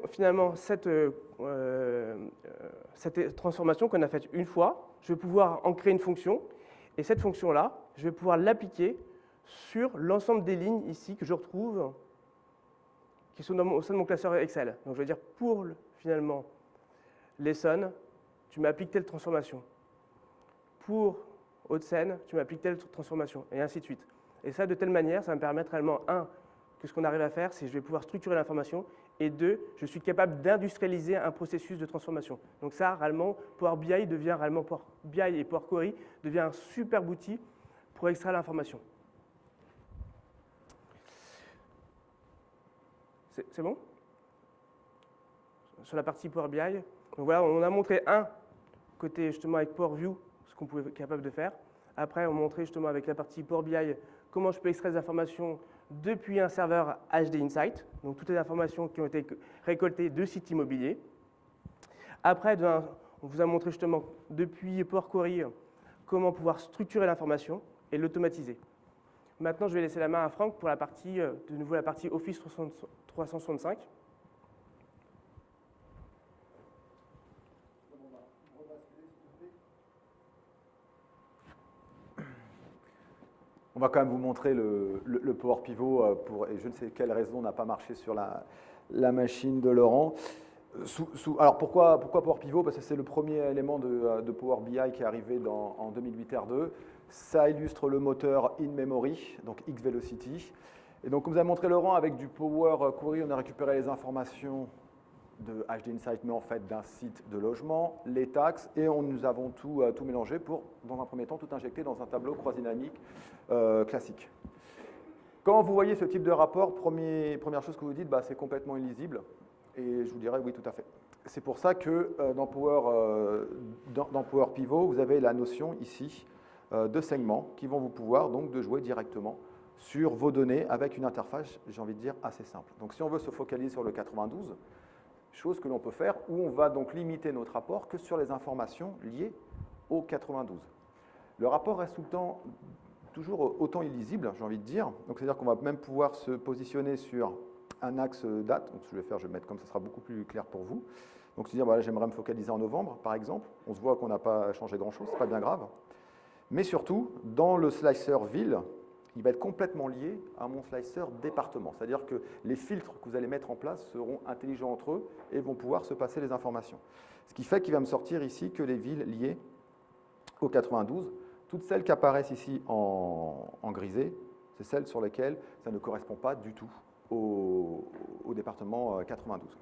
transformation qu'on a faite une fois, je vais pouvoir en créer une fonction, et cette fonction-là, je vais pouvoir l'appliquer sur l'ensemble des lignes ici que je retrouve qui sont au sein de mon classeur Excel. Donc je vais dire pour finalement lesson, tu m'appliques telle transformation. Pour Hauts-de-Seine, tu m'appliques telle transformation, et ainsi de suite. Et ça, de telle manière, ça va me permettre réellement, que ce qu'on arrive à faire, c'est que je vais pouvoir structurer l'information, et deux, je suis capable d'industrialiser un processus de transformation. Donc ça, réellement, Power BI devient réellement Power BI et Power Query devient un superbe outil pour extraire l'information. C'est bon? Sur la partie Power BI, donc voilà, on a montré côté justement avec Power View, ce qu'on pouvait être capable de faire. Après, on montrait justement avec la partie Power BI comment je peux extraire des informations depuis un serveur HD Insight, donc toutes les informations qui ont été récoltées de sites immobiliers. Après, on vous a montré justement depuis Power Query comment pouvoir structurer l'information et l'automatiser. Maintenant, je vais laisser la main à Franck pour la partie, de nouveau la partie Office 365. On va quand même vous montrer le Power Pivot et je ne sais quelle raison n'a pas marché sur la machine de Laurent. Alors pourquoi Power Pivot? Parce que c'est le premier élément de Power BI qui est arrivé en 2008 R2. Ça illustre le moteur in-memory, donc X-Velocity. Et donc, comme vous a montré Laurent, avec du Power Query, on a récupéré les informations de HD Insight, mais en fait d'un site de logement, les taxes, et nous avons tout mélangé pour, dans un premier temps, tout injecter dans un tableau croix-dynamique classique. Quand vous voyez ce type de rapport, première chose que vous dites, c'est complètement illisible, et je vous dirais oui, tout à fait. C'est pour ça que dans Power Pivot, vous avez la notion ici de segments qui vont vous pouvoir donc de jouer directement sur vos données avec une interface, j'ai envie de dire, assez simple. Donc si on veut se focaliser sur le 92, chose que l'on peut faire, où on va donc limiter notre rapport que sur les informations liées au 92. Le rapport reste tout le temps toujours autant illisible, j'ai envie de dire. Donc c'est-à-dire qu'on va même pouvoir se positionner sur un axe date. Donc ce que je vais faire, je vais mettre comme ça sera beaucoup plus clair pour vous. Donc se dire, voilà, j'aimerais me focaliser en novembre, par exemple. On se voit qu'on n'a pas changé grand-chose, c'est pas bien grave. Mais surtout, dans le slicer ville, il va être complètement lié à mon slicer département. C'est-à-dire que les filtres que vous allez mettre en place seront intelligents entre eux et vont pouvoir se passer les informations. Ce qui fait qu'il va me sortir ici que les villes liées au 92, toutes celles qui apparaissent ici en grisé, c'est celles sur lesquelles ça ne correspond pas du tout au département 92.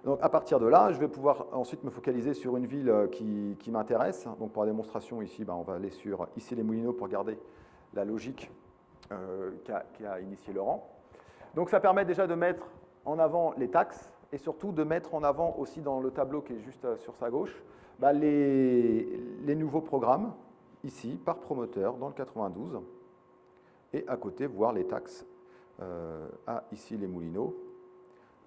Donc à partir de là, je vais pouvoir ensuite me focaliser sur une ville qui m'intéresse. Donc pour la démonstration ici, on va aller sur Issy-les-Moulineaux pour regarder la logique qu'a initié Laurent. Donc ça permet déjà de mettre en avant les taxes et surtout de mettre en avant aussi dans le tableau qui est juste sur sa gauche, les nouveaux programmes, ici, par promoteur, dans le 92, et à côté, voir les taxes à Issy-les-Moulineaux.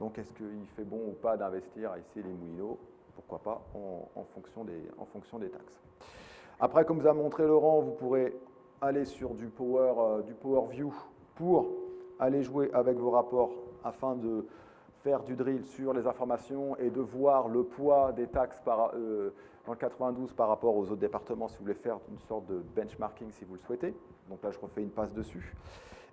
Donc est-ce qu'il fait bon ou pas d'investir à Issy-les-Moulineaux? Pourquoi pas, en fonction des taxes. Après, comme vous a montré Laurent, vous pourrez aller sur du Power View pour aller jouer avec vos rapports afin de faire du drill sur les informations et de voir le poids des taxes dans le 92 par rapport aux autres départements si vous voulez faire une sorte de benchmarking si vous le souhaitez. Donc là, je refais une passe dessus.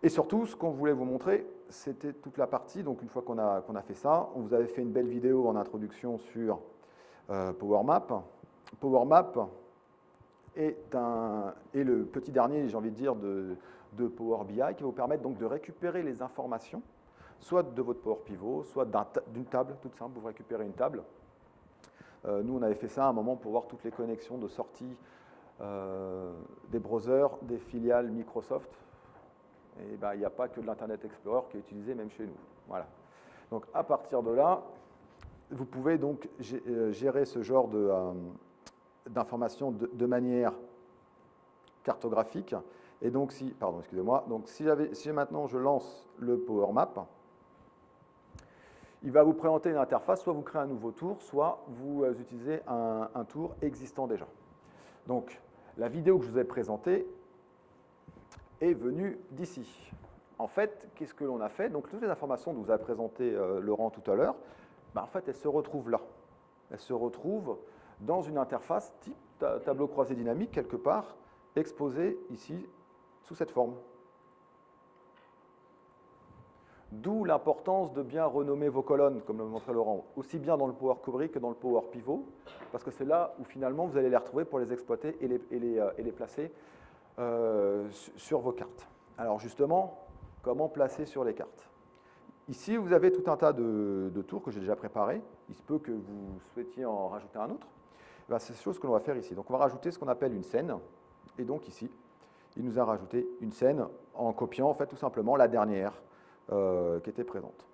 Et surtout, ce qu'on voulait vous montrer, c'était toute la partie. Donc une fois qu'on a fait ça, on vous avait fait une belle vidéo en introduction sur Power Map. Power Map est le petit dernier, j'ai envie de dire, de Power BI qui va vous permettre donc de récupérer les informations, soit de votre Power Pivot, soit d'une table toute simple. Vous récupérez une table. Nous, on avait fait ça à un moment pour voir toutes les connexions de sortie des browsers, des filiales Microsoft. Et il n'y a pas que de l'Internet Explorer qui est utilisé même chez nous. Voilà. Donc à partir de là, vous pouvez donc gérer ce genre d'informations de manière cartographique. Et donc si maintenant je lance le Power Map, il va vous présenter une interface, soit vous créez un nouveau tour, soit vous utilisez un tour existant déjà. Donc la vidéo que je vous ai présentée est venue d'ici. En fait, qu'est-ce que l'on a fait? Donc toutes les informations dont vous a présenté Laurent tout à l'heure, en fait, elles se retrouvent là. Elles se retrouvent dans une interface type tableau croisé dynamique, quelque part, exposée ici sous cette forme. D'où l'importance de bien renommer vos colonnes, comme le montrait Laurent, aussi bien dans le Power Query que dans le Power Pivot, parce que c'est là où finalement vous allez les retrouver pour les exploiter et les placer sur vos cartes. Alors justement, comment placer sur les cartes? Ici, vous avez tout un tas de tours que j'ai déjà préparés. Il se peut que vous souhaitiez en rajouter un autre. Ben, c'est chose que l'on va faire ici. Donc on va rajouter ce qu'on appelle une scène. Et donc ici, il nous a rajouté une scène en copiant en fait tout simplement la dernière qui était présente.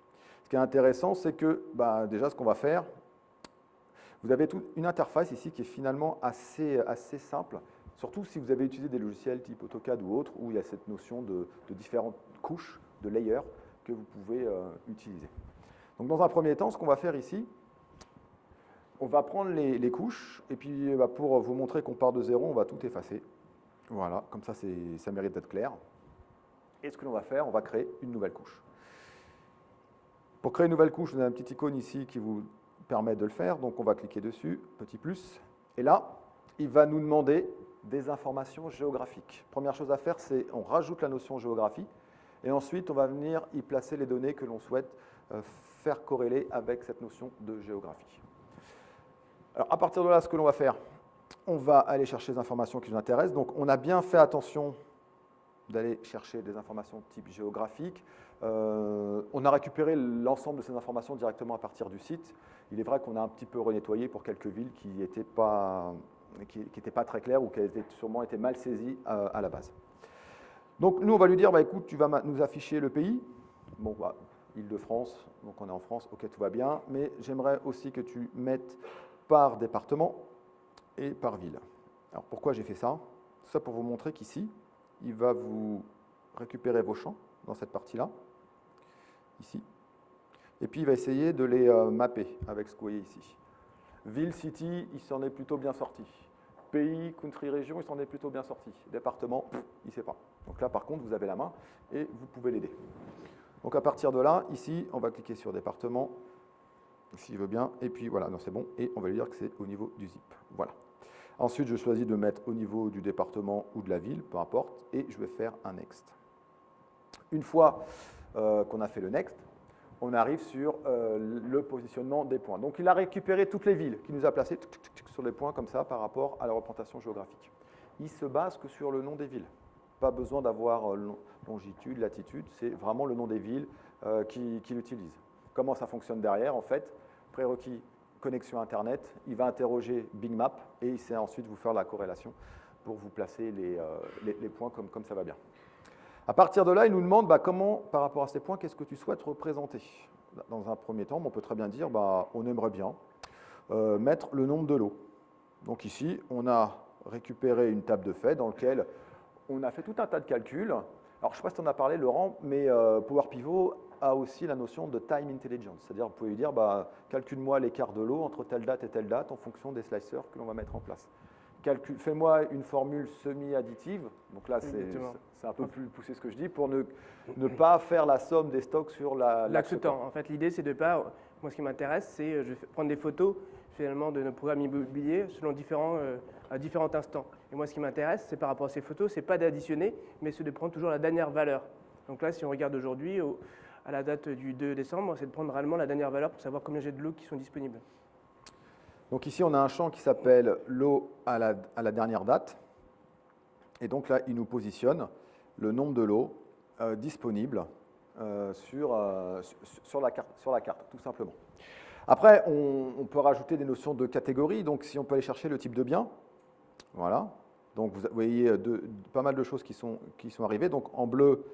Ce qui est intéressant, c'est que déjà ce qu'on va faire, vous avez une interface ici qui est finalement assez simple, surtout si vous avez utilisé des logiciels type AutoCAD ou autres, où il y a cette notion de différentes couches, de layers, que vous pouvez utiliser. Donc dans un premier temps, ce qu'on va faire ici, on va prendre les couches, et puis pour vous montrer qu'on part de zéro, on va tout effacer. Voilà, comme ça, ça mérite d'être clair. Et ce que l'on va faire, on va créer une nouvelle couche. Pour créer une nouvelle couche, vous avez un petit icône ici qui vous permet de le faire. Donc on va cliquer dessus, petit plus. Et là, il va nous demander des informations géographiques. Première chose à faire, c'est on rajoute la notion géographie. Et ensuite, on va venir y placer les données que l'on souhaite faire corréler avec cette notion de géographie. Alors à partir de là, ce que l'on va faire, on va aller chercher les informations qui nous intéressent. Donc on a bien fait attention d'aller chercher des informations type géographique. On a récupéré l'ensemble de ces informations directement à partir du site. Il est vrai qu'on a un petit peu renettoyé pour quelques villes qui n'étaient pas très claires ou qui avaient sûrement été mal saisies à la base. Donc nous, on va lui dire, écoute, tu vas nous afficher le pays. Bon, Île-de-France, donc on est en France, ok, tout va bien. Mais j'aimerais aussi que tu mettes par département et par ville. Alors pourquoi j'ai fait ça? Tout ça pour vous montrer qu'ici, il va vous récupérer vos champs dans cette partie-là, ici. Et puis il va essayer de les mapper avec ce que vous voyez ici. Ville, city, il s'en est plutôt bien sorti. Pays, country, région, il s'en est plutôt bien sorti. Département, il ne sait pas. Donc là, par contre, vous avez la main et vous pouvez l'aider. Donc à partir de là, ici, on va cliquer sur département, s'il veut bien. Et puis voilà, non, c'est bon. Et on va lui dire que c'est au niveau du zip. Voilà. Ensuite, je choisis de mettre au niveau du département ou de la ville, peu importe, et je vais faire un next. Une fois qu'on a fait le next, on arrive sur le positionnement des points. Donc il a récupéré toutes les villes qu'il nous a placées sur les points comme ça par rapport à la représentation géographique. Il se base que sur le nom des villes. Pas besoin d'avoir longitude, latitude, c'est vraiment le nom des villes qu'il utilise. Comment ça fonctionne derrière en fait? Prérequis, connexion Internet, il va interroger Bing Map et il sait ensuite vous faire la corrélation pour vous placer les points comme ça va bien. À partir de là, il nous demande comment, par rapport à ces points, qu'est-ce que tu souhaites représenter? Dans un premier temps, on peut très bien dire, on aimerait bien mettre le nombre de lots. Donc ici, on a récupéré une table de fait dans laquelle on a fait tout un tas de calculs. Alors, je ne sais pas si tu en as parlé, Laurent, mais Power Pivot a aussi la notion de time intelligence. C'est-à-dire, vous pouvez lui dire, calcule-moi l'écart de lot entre telle date et telle date en fonction des slicers que l'on va mettre en place. Fais-moi une formule semi-additive. Donc là, c'est un peu plus poussé ce que je dis, pour ne pas faire la somme des stocks sur l'axe temps. En fait, l'idée, c'est de pas. Moi, ce qui m'intéresse, c'est je vais prendre des photos finalement de nos programmes immobiliers selon à différents instants. Et moi, ce qui m'intéresse, c'est par rapport à ces photos, c'est pas d'additionner, mais c'est de prendre toujours la dernière valeur. Donc là, si on regarde aujourd'hui, à la date du 2 décembre, c'est de prendre réellement la dernière valeur pour savoir combien j'ai de lots qui sont disponibles. Donc ici, on a un champ qui s'appelle lot à la dernière date. Et donc là, il nous positionne le nombre de lots disponibles sur la carte, tout simplement. Après, on peut rajouter des notions de catégorie. Donc si on peut aller chercher le type de bien, voilà. Donc vous voyez pas mal de choses qui sont arrivées, donc en bleu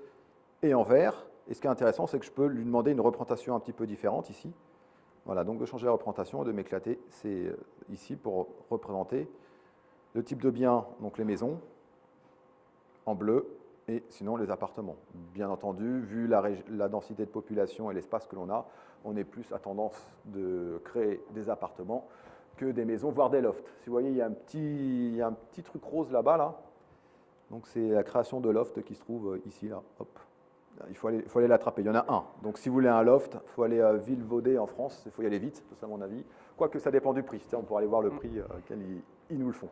et en vert. Et ce qui est intéressant, c'est que je peux lui demander une représentation un petit peu différente ici. Voilà, donc de changer la représentation et de m'éclater, c'est ici pour représenter le type de bien, donc les maisons, en bleu, et sinon les appartements. Bien entendu, vu la densité de population et l'espace que l'on a, on est plus à tendance de créer des appartements que des maisons, voire des lofts. Si vous voyez, il y a un petit truc rose là-bas, là. Donc c'est la création de loft qui se trouve ici, là, hop. Il faut aller l'attraper. Il y en a un. Donc, si vous voulez un loft, il faut aller à Villevaudé en France. Il faut y aller vite, c'est ça mon avis. Quoique ça dépend du prix. On pourra aller voir le prix auquel ils nous le font.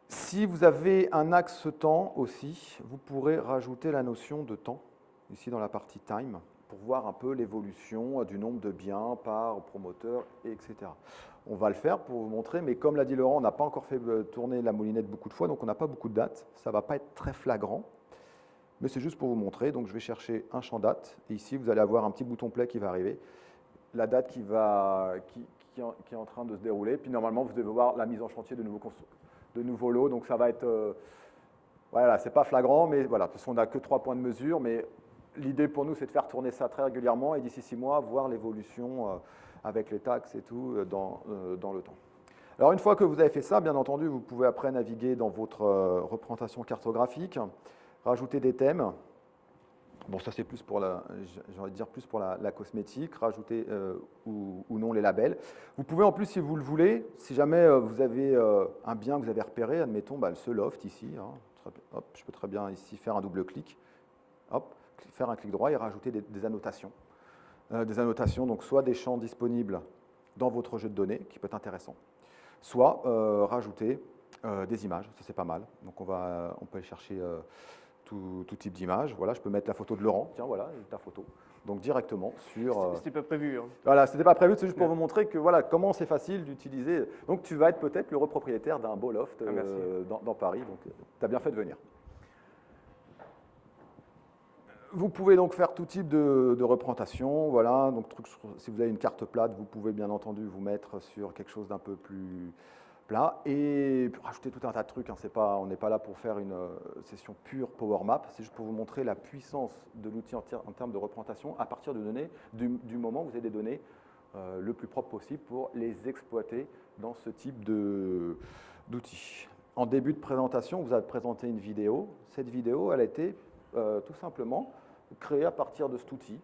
Si vous avez un axe temps aussi, vous pourrez rajouter la notion de temps. ici dans la partie Time, pour voir un peu l'évolution du nombre de biens par promoteur, etc. On va le faire pour vous montrer, mais comme l'a dit Laurent, on n'a pas encore fait tourner la moulinette beaucoup de fois, donc on n'a pas beaucoup de dates. Ça ne va pas être très flagrant, mais c'est juste pour vous montrer. Donc je vais chercher un champ date, et ici vous allez avoir un petit bouton play qui va arriver, la date qui est en train de se dérouler, puis normalement vous devez voir la mise en chantier de nouveaux lots, donc ça va être... voilà, c'est pas flagrant, mais voilà, parce qu'on n'a que 3 points de mesure, mais l'idée pour nous, c'est de faire tourner ça très régulièrement et d'ici 6 mois, voir l'évolution avec les taxes et tout dans le temps. Alors, une fois que vous avez fait ça, bien entendu, vous pouvez après naviguer dans votre représentation cartographique, rajouter des thèmes. Bon, ça, c'est plus pour j'ai envie de dire plus pour la cosmétique, rajouter ou non les labels. Vous pouvez en plus, si vous le voulez, si jamais vous avez un bien que vous avez repéré, admettons ce loft ici, hein, hop, je peux très bien ici faire un double clic, hop, faire un clic droit et rajouter des annotations. Des annotations, donc soit des champs disponibles dans votre jeu de données, qui peut être intéressant, soit rajouter des images, ça c'est pas mal. Donc on peut aller chercher tout type d'image. Voilà, je peux mettre la photo de Laurent, tiens voilà, ta photo. Donc directement sur... C'était pas prévu. Hein. Voilà, c'était pas prévu, c'est juste pour vous montrer que voilà, comment c'est facile d'utiliser. Donc tu vas être peut-être l'heureux propriétaire d'un beau loft dans Paris, donc tu as bien fait de venir. Vous pouvez donc faire tout type de représentation, voilà. Donc, si vous avez une carte plate, vous pouvez bien entendu vous mettre sur quelque chose d'un peu plus plat et rajouter tout un tas de trucs. Hein. On n'est pas là pour faire une session pure Power Map, c'est juste pour vous montrer la puissance de l'outil en termes de représentation à partir de données, du moment où vous avez des données le plus propre possible pour les exploiter dans ce type d'outils. En début de présentation, vous avez présenté une vidéo. Cette vidéo, elle a été tout simplement créé à partir de cet outil.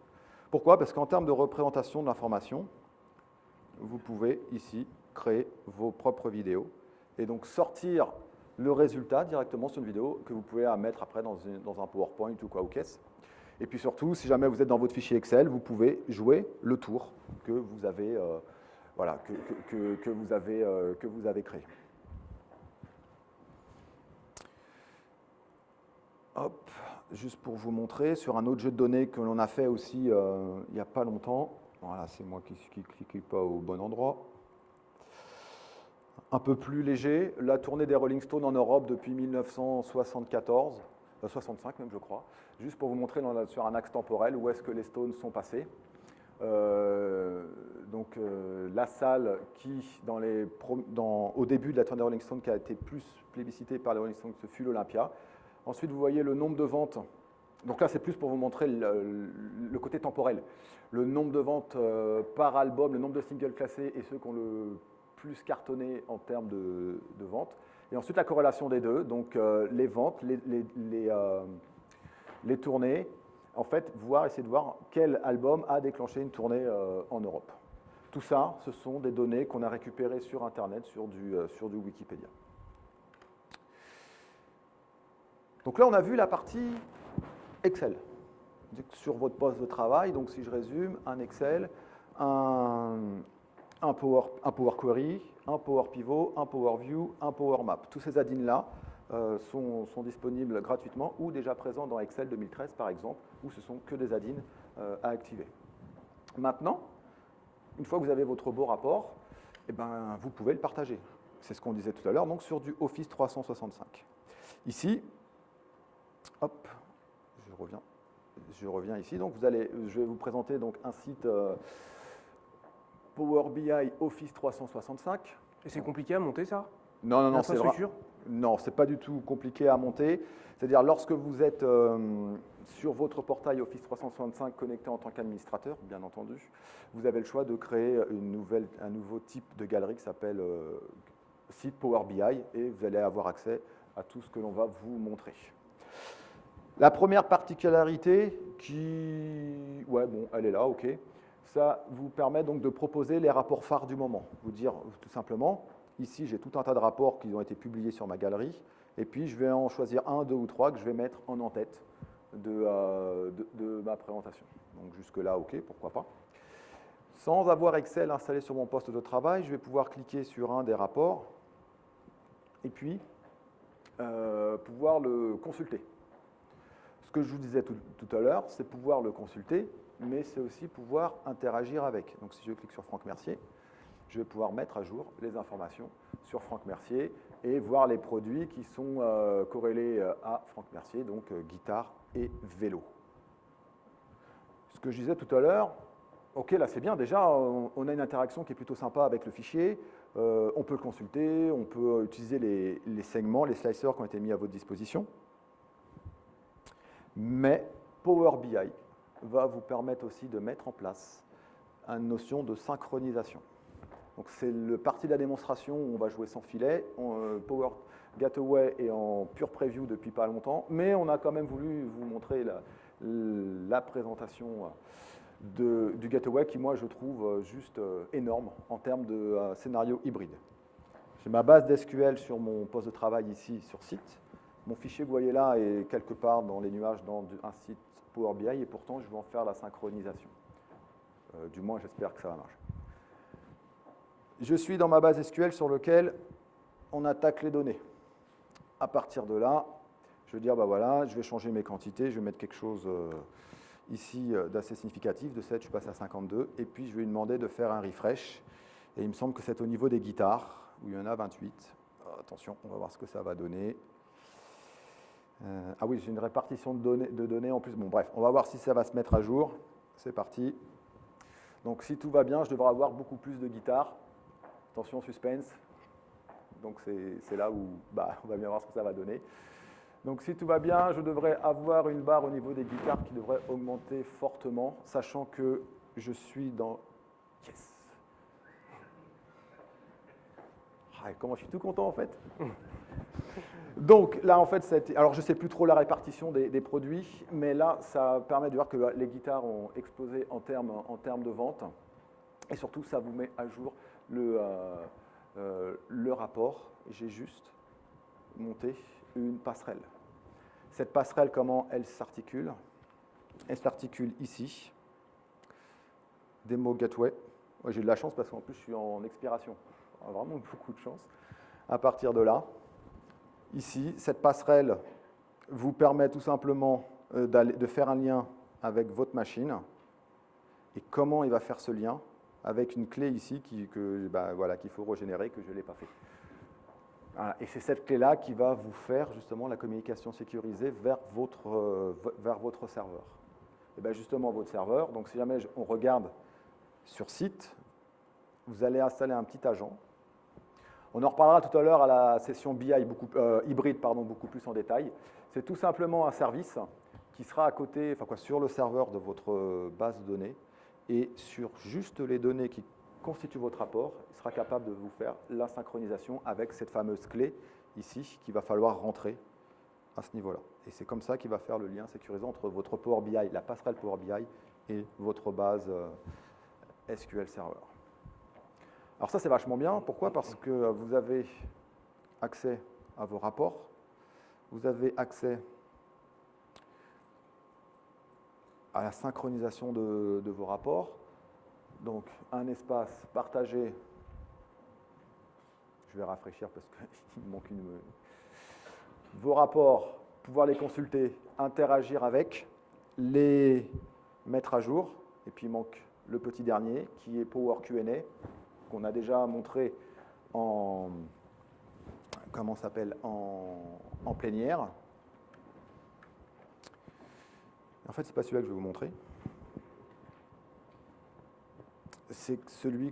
Pourquoi? Parce qu'en termes de représentation de l'information, vous pouvez ici créer vos propres vidéos et donc sortir le résultat directement sur une vidéo que vous pouvez mettre après dans un PowerPoint ou quoi ou qu'est-ce. Et puis surtout, si jamais vous êtes dans votre fichier Excel, vous pouvez jouer le tour que vous avez, voilà, que vous avez créé. Hop, juste pour vous montrer, sur un autre jeu de données que l'on a fait aussi il n'y a pas longtemps. Voilà, c'est moi qui ne clique pas au bon endroit. Un peu plus léger, la tournée des Rolling Stones en Europe depuis 1974, 65 même je crois, juste pour vous montrer sur un axe temporel où est-ce que les Stones sont passés. La salle qui, au début de la tournée des Rolling Stones, qui a été plus plébiscitée par les Rolling Stones, ce fut l'Olympia. Ensuite, vous voyez le nombre de ventes. Donc là, c'est plus pour vous montrer le côté temporel. Le nombre de ventes par album, le nombre de singles classés et ceux qui ont le plus cartonné en termes de ventes. Et ensuite, la corrélation des deux. Donc, les ventes, les tournées. En fait, essayer de voir quel album a déclenché une tournée en Europe. Tout ça, ce sont des données qu'on a récupérées sur Internet, sur du Wikipédia. Donc là, on a vu la partie Excel. Sur votre poste de travail, donc si je résume, un Excel, un Power Query, un Power Pivot, un Power View, un Power Map. Tous ces add-ins-là sont disponibles gratuitement ou déjà présents dans Excel 2013, par exemple, où ce sont que des add-ins à activer. Maintenant, une fois que vous avez votre beau rapport, eh ben, vous pouvez le partager. C'est ce qu'on disait tout à l'heure, donc sur du Office 365. Ici, hop, je reviens ici. Donc je vais vous présenter donc un site Power BI Office 365. Et c'est compliqué à monter ça? Non, c'est vrai. Non, c'est pas du tout compliqué à monter. C'est-à-dire lorsque vous êtes sur votre portail Office 365 connecté en tant qu'administrateur, bien entendu, vous avez le choix de créer un nouveau type de galerie qui s'appelle site Power BI et vous allez avoir accès à tout ce que l'on va vous montrer. La première particularité elle est là, ok. Ça vous permet donc de proposer les rapports phares du moment. Vous dire tout simplement, ici j'ai tout un tas de rapports qui ont été publiés sur ma galerie, et puis je vais en choisir 1, 2 ou 3 que je vais mettre en en-tête de ma présentation. Donc jusque là, ok, pourquoi pas. Sans avoir Excel installé sur mon poste de travail, je vais pouvoir cliquer sur un des rapports, et puis pouvoir le consulter. que je vous disais tout à l'heure, c'est pouvoir le consulter, mais c'est aussi pouvoir interagir avec. Donc si je clique sur Franck Mercier, je vais pouvoir mettre à jour les informations sur Franck Mercier et voir les produits qui sont corrélés à Franck Mercier, donc guitare et vélo. Ce que je disais tout à l'heure, ok, là c'est bien, déjà on a une interaction qui est plutôt sympa avec le fichier, on peut le consulter, on peut utiliser les segments, les slicers qui ont été mis à votre disposition. Mais Power BI va vous permettre aussi de mettre en place une notion de synchronisation. Donc c'est le parti de la démonstration où on va jouer sans filet. Power Gateway est en pure preview depuis pas longtemps, mais on a quand même voulu vous montrer la présentation du Gateway qui, moi, je trouve juste énorme en termes de scénario hybride. J'ai ma base d'SQL sur mon poste de travail ici sur site. Mon fichier que vous voyez là est quelque part dans les nuages dans un site Power BI et pourtant je vais en faire la synchronisation. Du moins, j'espère que ça va marcher. Je suis dans ma base SQL sur laquelle on attaque les données. À partir de là, je vais dire, bah voilà, je vais changer mes quantités, je vais mettre quelque chose ici d'assez significatif, de 7, je passe à 52, et puis je vais lui demander de faire un refresh, et il me semble que c'est au niveau des guitares, où il y en a 28. Attention, on va voir ce que ça va donner. Ah oui, j'ai une répartition de données en plus. Bon, bref, on va voir si ça va se mettre à jour. C'est parti. Donc, si tout va bien, je devrais avoir beaucoup plus de guitares. Attention, suspense. Donc, c'est là où on va bien voir ce que ça va donner. Donc, si tout va bien, je devrais avoir une barre au niveau des guitares qui devrait augmenter fortement, sachant que je suis dans... Yes. Ah, comment je suis tout content, en fait. Donc là, en fait, alors je ne sais plus trop la répartition des produits, mais là, ça permet de voir que les guitares ont explosé en termes de vente. Et surtout, ça vous met à jour le rapport. J'ai juste monté une passerelle. Cette passerelle, comment elle s'articule? Elle s'articule ici. Demo Gateway. Ouais, j'ai de la chance parce qu'en plus, je suis en expiration. Vraiment beaucoup de chance. À partir de là, ici, cette passerelle vous permet tout simplement de faire un lien avec votre machine. Et comment il va faire ce lien? Avec une clé ici qu'il faut régénérer, que je ne l'ai pas fait. Voilà. Et c'est cette clé-là qui va vous faire justement la communication sécurisée vers votre serveur. Et bien justement, votre serveur, donc si jamais on regarde sur site, vous allez installer un petit agent. On en reparlera tout à l'heure à la session BI hybride beaucoup plus en détail. C'est tout simplement un service qui sera à côté, sur le serveur de votre base de données et sur juste les données qui constituent votre rapport, il sera capable de vous faire la synchronisation avec cette fameuse clé ici qu'il va falloir rentrer à ce niveau-là. Et c'est comme ça qu'il va faire le lien sécurisant entre votre Power BI, la passerelle Power BI et votre base SQL Server. Alors ça, c'est vachement bien. Pourquoi? Parce que vous avez accès à vos rapports, vous avez accès à la synchronisation de vos rapports. Donc, un espace partagé. Je vais rafraîchir parce qu'il me manque une... Vos rapports, pouvoir les consulter, interagir avec, les mettre à jour. Et puis, il manque le petit dernier qui est Power Q&A, qu'on a déjà montré en plénière. En fait, ce n'est pas celui-là que je vais vous montrer. C'est celui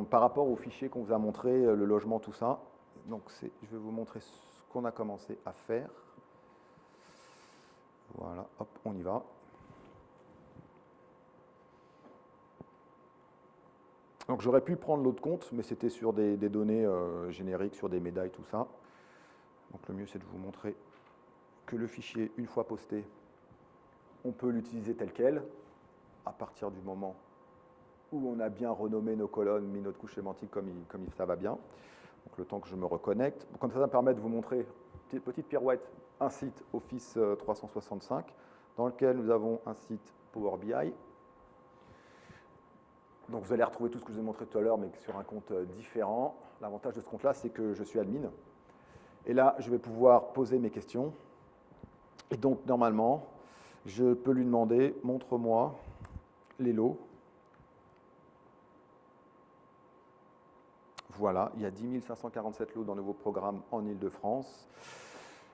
par rapport au fichier qu'on vous a montré, le logement, tout ça. Donc, je vais vous montrer ce qu'on a commencé à faire. Voilà, hop, on y va. Donc, j'aurais pu prendre l'autre compte, mais c'était sur des données génériques, sur des médailles, tout ça. Donc, le mieux, c'est de vous montrer que le fichier, une fois posté, on peut l'utiliser tel quel, à partir du moment où on a bien renommé nos colonnes, mis notre couche sémantique comme ça va bien. Donc, le temps que je me reconnecte. Comme ça me permet de vous montrer, petite pirouette, un site Office 365, dans lequel nous avons un site Power BI. Donc, vous allez retrouver tout ce que je vous ai montré tout à l'heure, mais sur un compte différent. L'avantage de ce compte-là, c'est que je suis admin. Et là, je vais pouvoir poser mes questions. Et donc, normalement, Je peux lui demander, montre-moi les lots. Voilà, il y a 10 547 lots dans le nouveau programme en Île-de-France,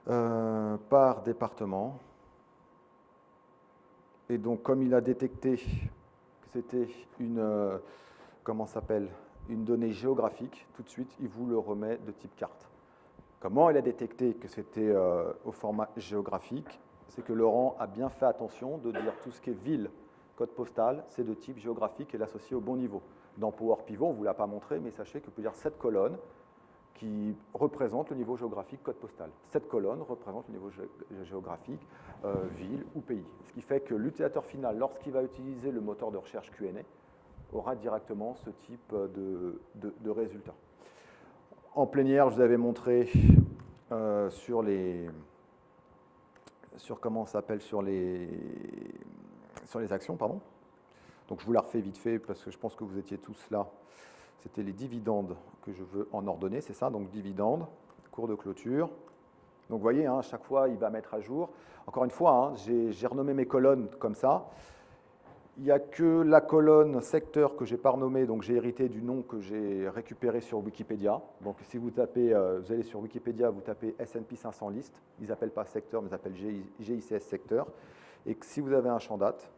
par département. Et donc, comme il a détecté que c'était une, une donnée géographique, tout de suite, il vous le remet de type carte. Comment il a détecté que c'était au format géographique? C'est que Laurent a bien fait attention de dire tout ce qui est ville, code postal, c'est de type géographique et l'associer au bon niveau. Dans Power Pivot, on ne vous l'a pas montré, mais sachez que vous pouvez dire 7 colonnes qui représentent le niveau géographique code postal. 7 colonnes représentent le niveau géographique ville ou pays. Ce qui fait que l'utilisateur final, lorsqu'il va utiliser le moteur de recherche Q&A, aura directement ce type de résultats. En plénière, je vous avais montré sur les actions, pardon. Donc je vous la refais vite fait parce que je pense que vous étiez tous là. C'était les dividendes que je veux en ordonner, c'est ça, donc dividendes, cours de clôture. Donc vous voyez, à chaque fois, il va mettre à jour. Encore une fois, j'ai renommé mes colonnes comme ça. Il n'y a que la colonne secteur que je n'ai pas renommée, donc j'ai hérité du nom que j'ai récupéré sur Wikipédia. Donc si vous tapez, vous allez sur Wikipédia, vous tapez S&P 500 list, ils n'appellent pas secteur, mais ils appellent GICS secteur. Et que si vous avez un champ date,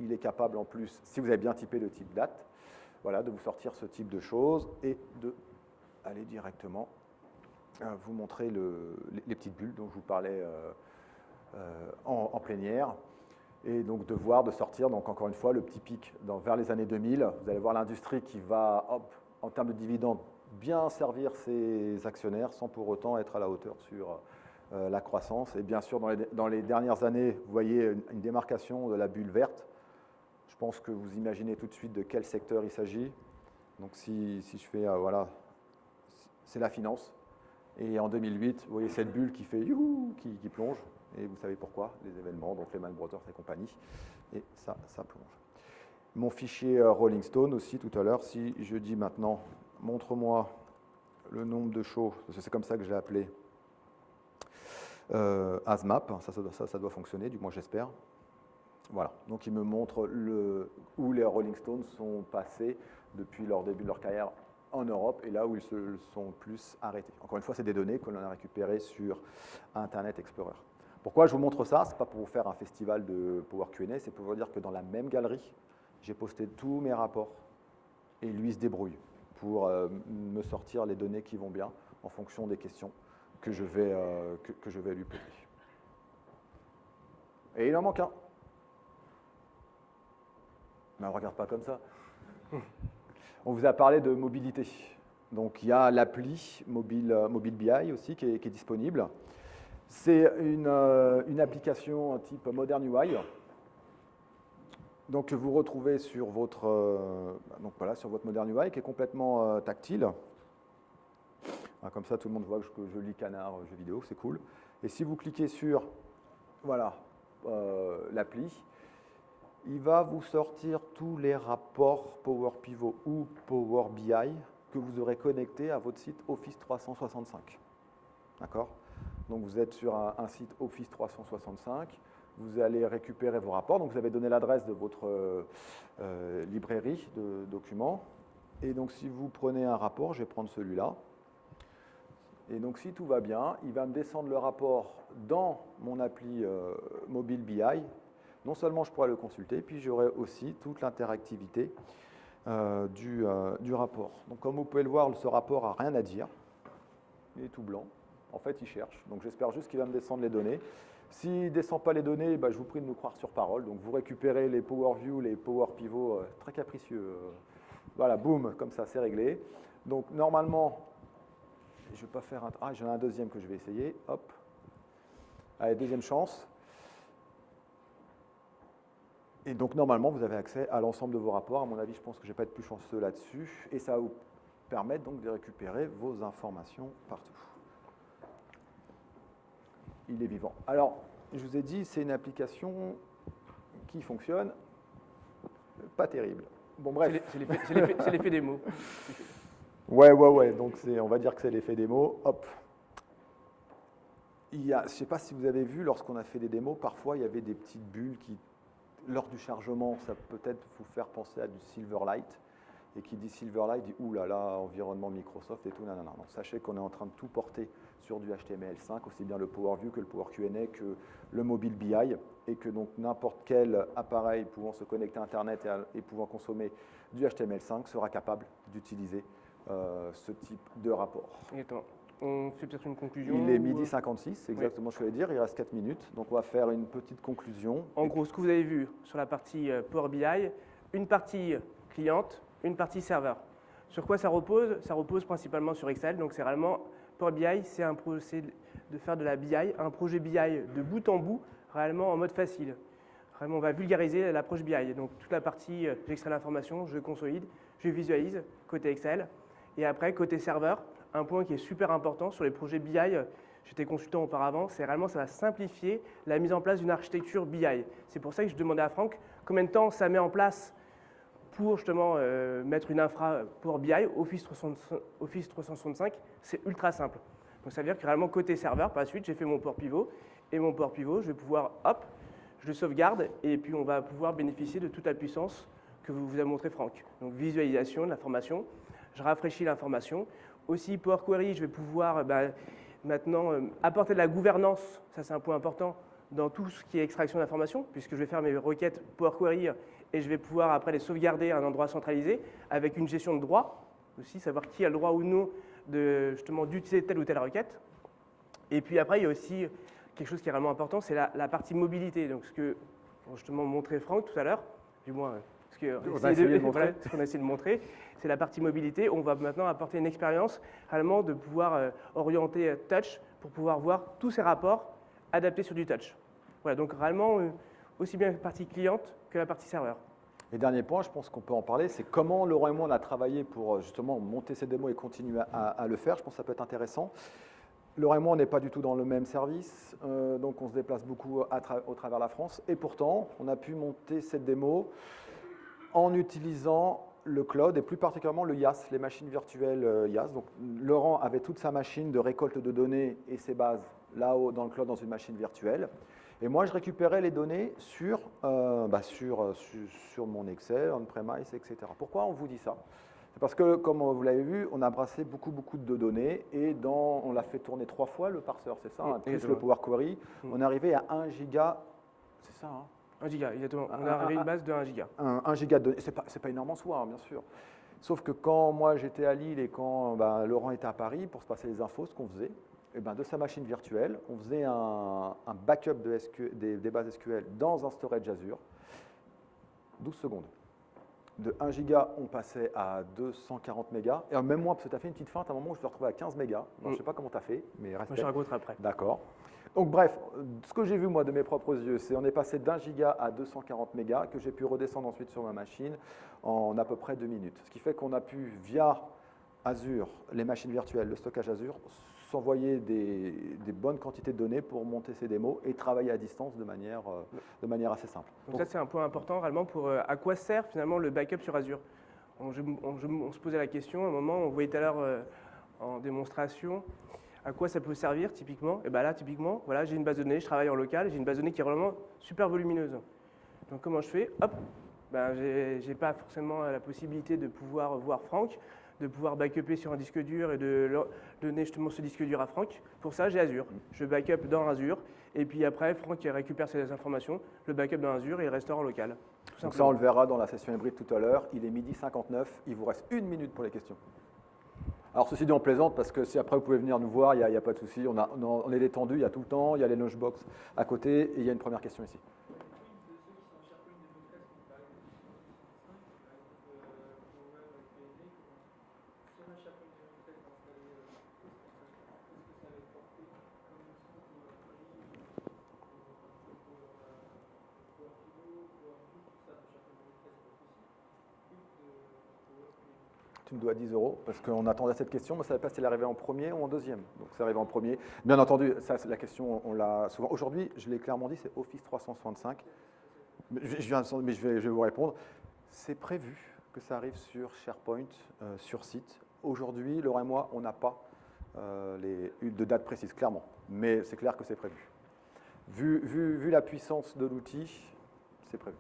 il est capable en plus, si vous avez bien typé le type date, voilà, de vous sortir ce type de choses et de aller directement vous montrer les petites bulles dont je vous parlais en plénière. Et donc de sortir, donc encore une fois, le petit pic vers les années 2000. Vous allez voir l'industrie qui va, en termes de dividendes, bien servir ses actionnaires sans pour autant être à la hauteur sur la croissance. Et bien sûr, dans les dernières années, vous voyez une démarcation de la bulle verte. Je pense que vous imaginez tout de suite de quel secteur il s'agit. Donc si je fais, voilà, c'est la finance. Et en 2008, vous voyez cette bulle qui fait youhou, qui plonge. Et vous savez pourquoi, les événements, donc Lehman Brothers et compagnie. Et ça plonge. Mon fichier Rolling Stone aussi tout à l'heure, si je dis maintenant, montre-moi le nombre de shows, c'est comme ça que je l'ai appelé, ASMAP, ça doit fonctionner, du moins j'espère. Voilà, donc il me montre où les Rolling Stones sont passés depuis leur début de leur carrière en Europe et là où ils se sont plus arrêtés. Encore une fois, c'est des données que l'on a récupérées sur Internet Explorer. Pourquoi je vous montre ça? Ce n'est pas pour vous faire un festival de Power Q&A, c'est pour vous dire que dans la même galerie, j'ai posté tous mes rapports et lui se débrouille pour me sortir les données qui vont bien en fonction des questions que je vais lui poser. Et il en manque un. Mais on ne regarde pas comme ça. On vous a parlé de mobilité. Donc il y a l'appli Mobile BI aussi qui est disponible. C'est une application type Modern UI donc, que vous retrouvez sur votre Modern UI qui est complètement tactile. Comme ça, tout le monde voit que je lis Canard, jeux vidéo, c'est cool. Et si vous cliquez sur l'appli, il va vous sortir tous les rapports Power Pivot ou Power BI que vous aurez connectés à votre site Office 365. D'accord ? Donc vous êtes sur un site Office 365, vous allez récupérer vos rapports, donc vous avez donné l'adresse de votre librairie de documents. Et donc si vous prenez un rapport, je vais prendre celui-là. Et donc si tout va bien, il va me descendre le rapport dans mon appli Mobile BI. Non seulement je pourrai le consulter, puis j'aurai aussi toute l'interactivité du rapport. Donc comme vous pouvez le voir, ce rapport n'a rien à dire. Il est tout blanc. En fait, il cherche. Donc j'espère juste qu'il va me descendre les données. S'il ne descend pas les données, je vous prie de nous croire sur parole. Donc vous récupérez les Power View, les Power Pivot, très capricieux. Voilà, boum, comme ça, c'est réglé. Donc normalement, je ne vais pas faire un... Ah, j'en ai un deuxième que je vais essayer. Hop. Allez, deuxième chance. Et donc normalement, vous avez accès à l'ensemble de vos rapports. À mon avis, je pense que je ne vais pas être plus chanceux là-dessus. Et ça va vous permettre donc de récupérer vos informations partout. Il est vivant. Alors, je vous ai dit, c'est une application qui fonctionne pas terrible. Bon, bref. C'est l'effet démo. Ouais. Donc, on va dire que c'est l'effet démo. Hop. Je ne sais pas si vous avez vu, lorsqu'on a fait des démos, parfois il y avait des petites bulles qui, lors du chargement, ça peut peut-être vous faire penser à du Silverlight. Et qui dit Silverlight dit ouh là là, environnement Microsoft et tout. Non, non, non. Sachez qu'on est en train de tout porter sur du HTML5, aussi bien le Power View que le Power Q&A, que le mobile BI, et que donc n'importe quel appareil pouvant se connecter à Internet et pouvant consommer du HTML5 sera capable d'utiliser ce type de rapport. Exactement. On fait peut-être une conclusion. Il est 12h56, c'est exactement ce que je voulais dire, il reste 4 minutes, donc on va faire une petite conclusion. En gros, ce que vous avez vu sur la partie Power BI, une partie cliente, une partie serveur. Sur quoi ça repose? Ça repose principalement sur Excel, donc c'est réellement Power BI, c'est de faire de la BI, un projet BI de bout en bout, réellement en mode facile. Vraiment, on va vulgariser l'approche BI. Donc toute la partie, j'extrais l'information, je consolide, je visualise côté Excel. Et après, côté serveur, un point qui est super important sur les projets BI, j'étais consultant auparavant, c'est réellement ça va simplifier la mise en place d'une architecture BI. C'est pour ça que je demandais à Franck combien de temps ça met en place pour justement mettre une infra pour BI, Office 365, c'est ultra simple. Donc ça veut dire que réellement côté serveur, par la suite, j'ai fait mon Power Pivot, et mon Power Pivot, je vais pouvoir, hop, je le sauvegarde, et puis on va pouvoir bénéficier de toute la puissance que vous avez montré Franck. Donc visualisation de l'information, je rafraîchis l'information. Aussi Power Query, je vais pouvoir maintenant apporter de la gouvernance, ça c'est un point important, dans tout ce qui est extraction d'informations, puisque je vais faire mes requêtes Power Query et je vais pouvoir après les sauvegarder à un endroit centralisé avec une gestion de droit, aussi savoir qui a le droit ou non d'utiliser telle ou telle requête. Et puis après, il y a aussi quelque chose qui est vraiment important, c'est la partie mobilité. Donc ce que justement montrait Franck tout à l'heure, du moins ce qu'on a essayé de montrer, c'est la partie mobilité. On va maintenant apporter une expérience réellement de pouvoir orienter touch pour pouvoir voir tous ces rapports adaptés sur du touch. Voilà, donc réellement aussi bien la partie cliente que la partie serveur. Et dernier point, je pense qu'on peut en parler, c'est comment Laurent et moi on a travaillé pour justement monter ces démos et continuer à le faire. Je pense que ça peut être intéressant. Laurent et moi, on n'est pas du tout dans le même service, donc on se déplace beaucoup au travers de la France. Et pourtant, on a pu monter cette démo en utilisant le cloud et plus particulièrement le IaaS, les machines virtuelles IaaS. Donc, Laurent avait toute sa machine de récolte de données et ses bases là-haut dans le cloud dans une machine virtuelle. Et moi, je récupérais les données sur mon Excel, on-premise, etc. Pourquoi on vous dit ça? C'est parce que, comme vous l'avez vu, on a brassé beaucoup de données et on l'a fait tourner 3 fois le parseur, c'est ça, plus le Power Query. On est arrivé à 1 giga, c'est ça, hein? 1 giga, exactement. On est arrivé à une base de 1 giga. 1 giga de données, c'est pas énorme en soi, hein, bien sûr. Sauf que quand moi j'étais à Lille et quand Laurent était à Paris, pour se passer les infos, ce qu'on faisait, de sa machine virtuelle, on faisait un backup des bases SQL dans un storage Azure, 12 secondes. De 1 giga, on passait à 240 mégas. Et même moi, parce que tu as fait une petite feinte, à un moment où je te retrouvais à 15 mégas. Je ne sais pas comment tu as fait, mais reste. Moi, je raconterai après. D'accord. Donc bref, ce que j'ai vu moi de mes propres yeux, c'est on est passé d'1 giga à 240 mégas, que j'ai pu redescendre ensuite sur ma machine en à peu près 2 minutes. Ce qui fait qu'on a pu, via Azure, les machines virtuelles, le stockage Azure, s'envoyer des bonnes quantités de données pour monter ces démos et travailler à distance de manière assez simple. Donc ça, c'est un point important réellement pour à quoi sert finalement le backup sur Azure. On se posait la question, à un moment, on voyait tout à l'heure en démonstration, à quoi ça peut servir typiquement. Et bien là, typiquement, voilà, j'ai une base de données, je travaille en local, j'ai une base de données qui est vraiment super volumineuse. Donc comment je fais? Hop, je n'ai pas forcément la possibilité de pouvoir voir Franck, de pouvoir backuper sur un disque dur et de donner justement ce disque dur à Franck. Pour ça, j'ai Azure. Je backup dans Azure et puis après, Franck récupère ces informations, le backup dans Azure et il restaure en local. Donc ça, on le verra dans la session hybride tout à l'heure. Il est 12h59, il vous reste 1 minute pour les questions. Alors ceci dit, on plaisante parce que si après vous pouvez venir nous voir, il n'y a pas de souci. On est détendu, il y a tout le temps, il y a les lunchbox à côté et il y a une première question ici. Tu me dois 10 € parce qu'on attendait cette question, mais ça ne savait pas si elle arrivait en premier ou en deuxième. Donc c'est arrivé en premier. Bien entendu, ça, la question, on l'a souvent. Aujourd'hui, je l'ai clairement dit, c'est Office 365. Mais je vais vous répondre. C'est prévu que ça arrive sur SharePoint, sur site. Aujourd'hui, Laurent et moi, on n'a pas de date précise, clairement. Mais c'est clair que c'est prévu. Vu la puissance de l'outil, c'est prévu.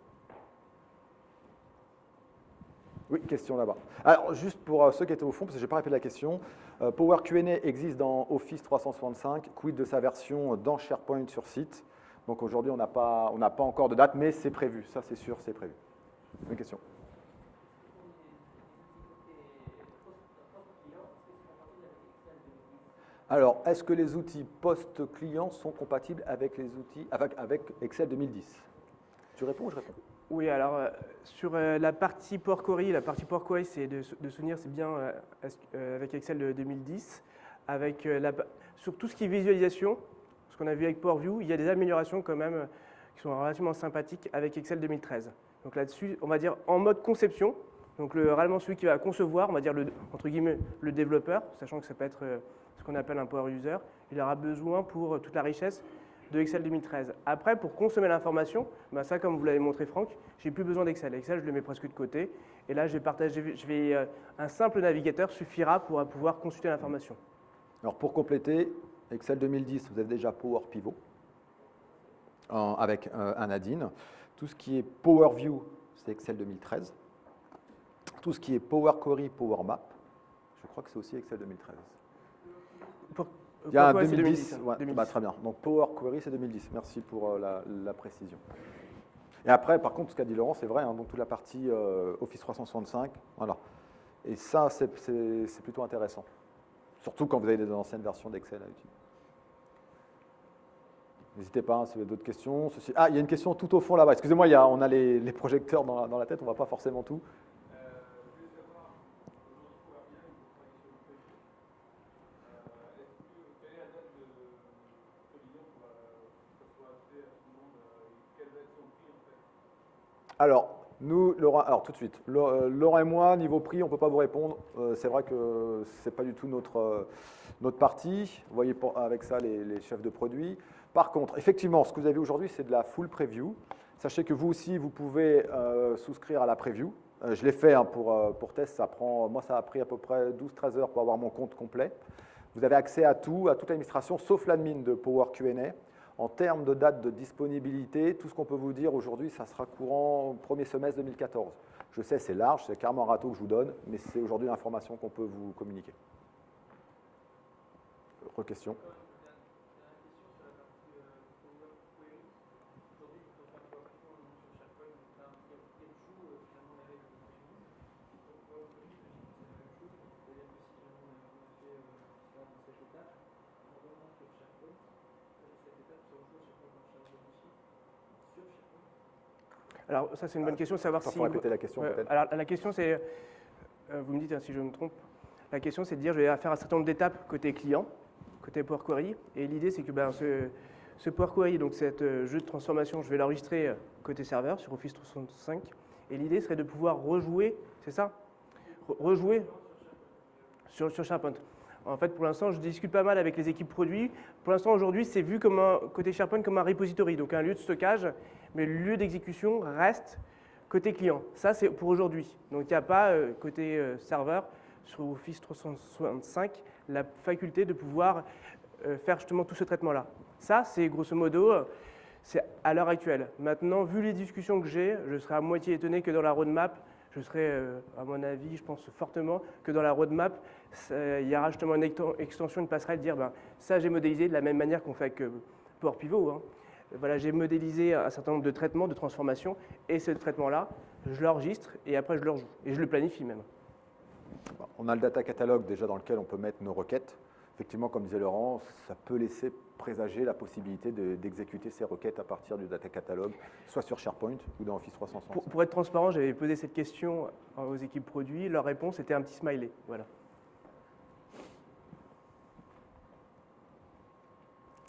Oui, question là-bas. Alors, juste pour ceux qui étaient au fond, parce que je n'ai pas répété la question, Power Q&A existe dans Office 365, quid de sa version dans SharePoint sur site. Donc aujourd'hui, on n'a pas encore de date, mais c'est prévu, ça c'est sûr, c'est prévu. Une question. Alors, est-ce que les outils post-client sont compatibles avec les outils avec Excel 2010? Tu réponds ou je réponds? Oui, alors sur la partie Power Query, c'est de souvenir, c'est bien avec Excel 2010. Sur tout ce qui est visualisation, ce qu'on a vu avec Power View, il y a des améliorations quand même qui sont relativement sympathiques avec Excel 2013. Donc là-dessus, on va dire en mode conception, donc réellement celui qui va concevoir, on va dire entre guillemets le développeur, sachant que ça peut être ce qu'on appelle un Power User, il aura besoin pour toute la richesse de Excel 2013. Après, pour consommer l'information, ben ça, comme vous l'avez montré Franck, j'ai plus besoin d'Excel. Excel, je le mets presque de côté. Et là, un simple navigateur suffira pour pouvoir consulter l'information. Alors, pour compléter, Excel 2010, vous avez déjà Power Pivot avec un add-in. Tout ce qui est Power View, c'est Excel 2013. Tout ce qui est Power Query, Power Map, je crois que c'est aussi Excel 2013. Il y a un 2010, ouais, 2010. Bah, très bien. Donc Power Query, c'est 2010. Merci pour la précision. Et après, par contre, ce qu'a dit Laurent, c'est vrai, hein, donc toute la partie Office 365, voilà. Et ça, c'est plutôt intéressant. Surtout quand vous avez des anciennes versions d'Excel à utiliser. N'hésitez pas, si vous avez d'autres questions. Ah, il y a une question tout au fond là-bas. Excusez-moi, on a les projecteurs dans la tête, on ne voit pas forcément tout. Alors, nous, Laurent, alors tout de suite, Laurent et moi, niveau prix, on ne peut pas vous répondre. C'est vrai que ce n'est pas du tout notre partie. Vous voyez avec ça les chefs de produits. Par contre, effectivement, ce que vous avez aujourd'hui, c'est de la full preview. Sachez que vous aussi, vous pouvez souscrire à la preview. Je l'ai fait hein, pour test, moi ça a pris à peu près 12-13 heures pour avoir mon compte complet. Vous avez accès à tout, à toute l'administration, sauf l'admin de Power Q&A. En termes de date de disponibilité, tout ce qu'on peut vous dire aujourd'hui, ça sera courant au premier semestre 2014. Je sais, c'est large, c'est carrément un râteau que je vous donne, mais c'est aujourd'hui l'information qu'on peut vous communiquer. Autre question? Alors ça c'est une bonne question, savoir si... Il faut répéter la question peut-être. Alors la question c'est, vous me dites hein, si je me trompe, la question c'est de dire je vais faire un certain nombre d'étapes côté client, côté Power Query, et l'idée c'est que ce Power Query, donc cet jeu de transformation, je vais l'enregistrer côté serveur sur Office 365, et l'idée serait de pouvoir rejouer, c'est ça? Rejouer sur SharePoint. En fait, pour l'instant, je discute pas mal avec les équipes produits. Pour l'instant, aujourd'hui, c'est vu côté SharePoint comme un repository, donc un lieu de stockage, mais le lieu d'exécution reste côté client. Ça, c'est pour aujourd'hui. Donc, il n'y a pas côté serveur sur Office 365 la faculté de pouvoir faire justement tout ce traitement-là. Ça, c'est grosso modo, c'est à l'heure actuelle. Maintenant, vu les discussions que j'ai, je serais à moitié étonné que dans la roadmap, je serais, à mon avis, je pense fortement que dans la roadmap, il y aura justement une extension, une passerelle, dire ça j'ai modélisé de la même manière qu'on fait avec Power Pivot. Hein. Voilà, j'ai modélisé un certain nombre de traitements, de transformations, et ce traitement-là, je l'enregistre et après je le rejoue. Et je le planifie même. On a le data catalogue déjà dans lequel on peut mettre nos requêtes. Effectivement, comme disait Laurent, ça peut laisser présager la possibilité d'exécuter ces requêtes à partir du data catalogue, soit sur SharePoint ou dans Office 365. Pour être transparent, j'avais posé cette question aux équipes produits. Leur réponse était un petit smiley. Voilà.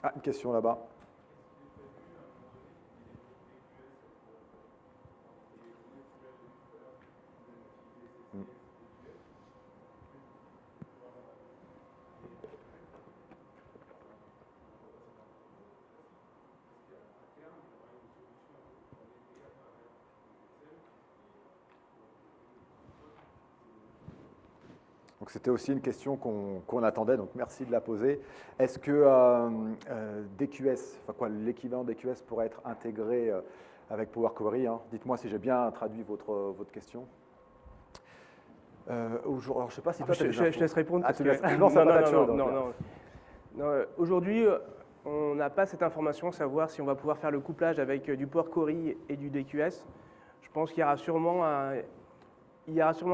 Ah, une question là-bas. Donc Donc c'était aussi une question qu'on attendait, donc merci de la poser. Est-ce que DQS, enfin quoi, l'équivalent DQS pourrait être intégré avec Power Query, hein? Dites-moi si j'ai bien traduit votre question. Alors, je ne sais pas si toi, je laisse répondre. Ah, tu laisses répondre. Non, aujourd'hui, on n'a pas cette information, savoir si on va pouvoir faire le couplage avec du Power Query et du DQS. Je pense qu'il y aura sûrement un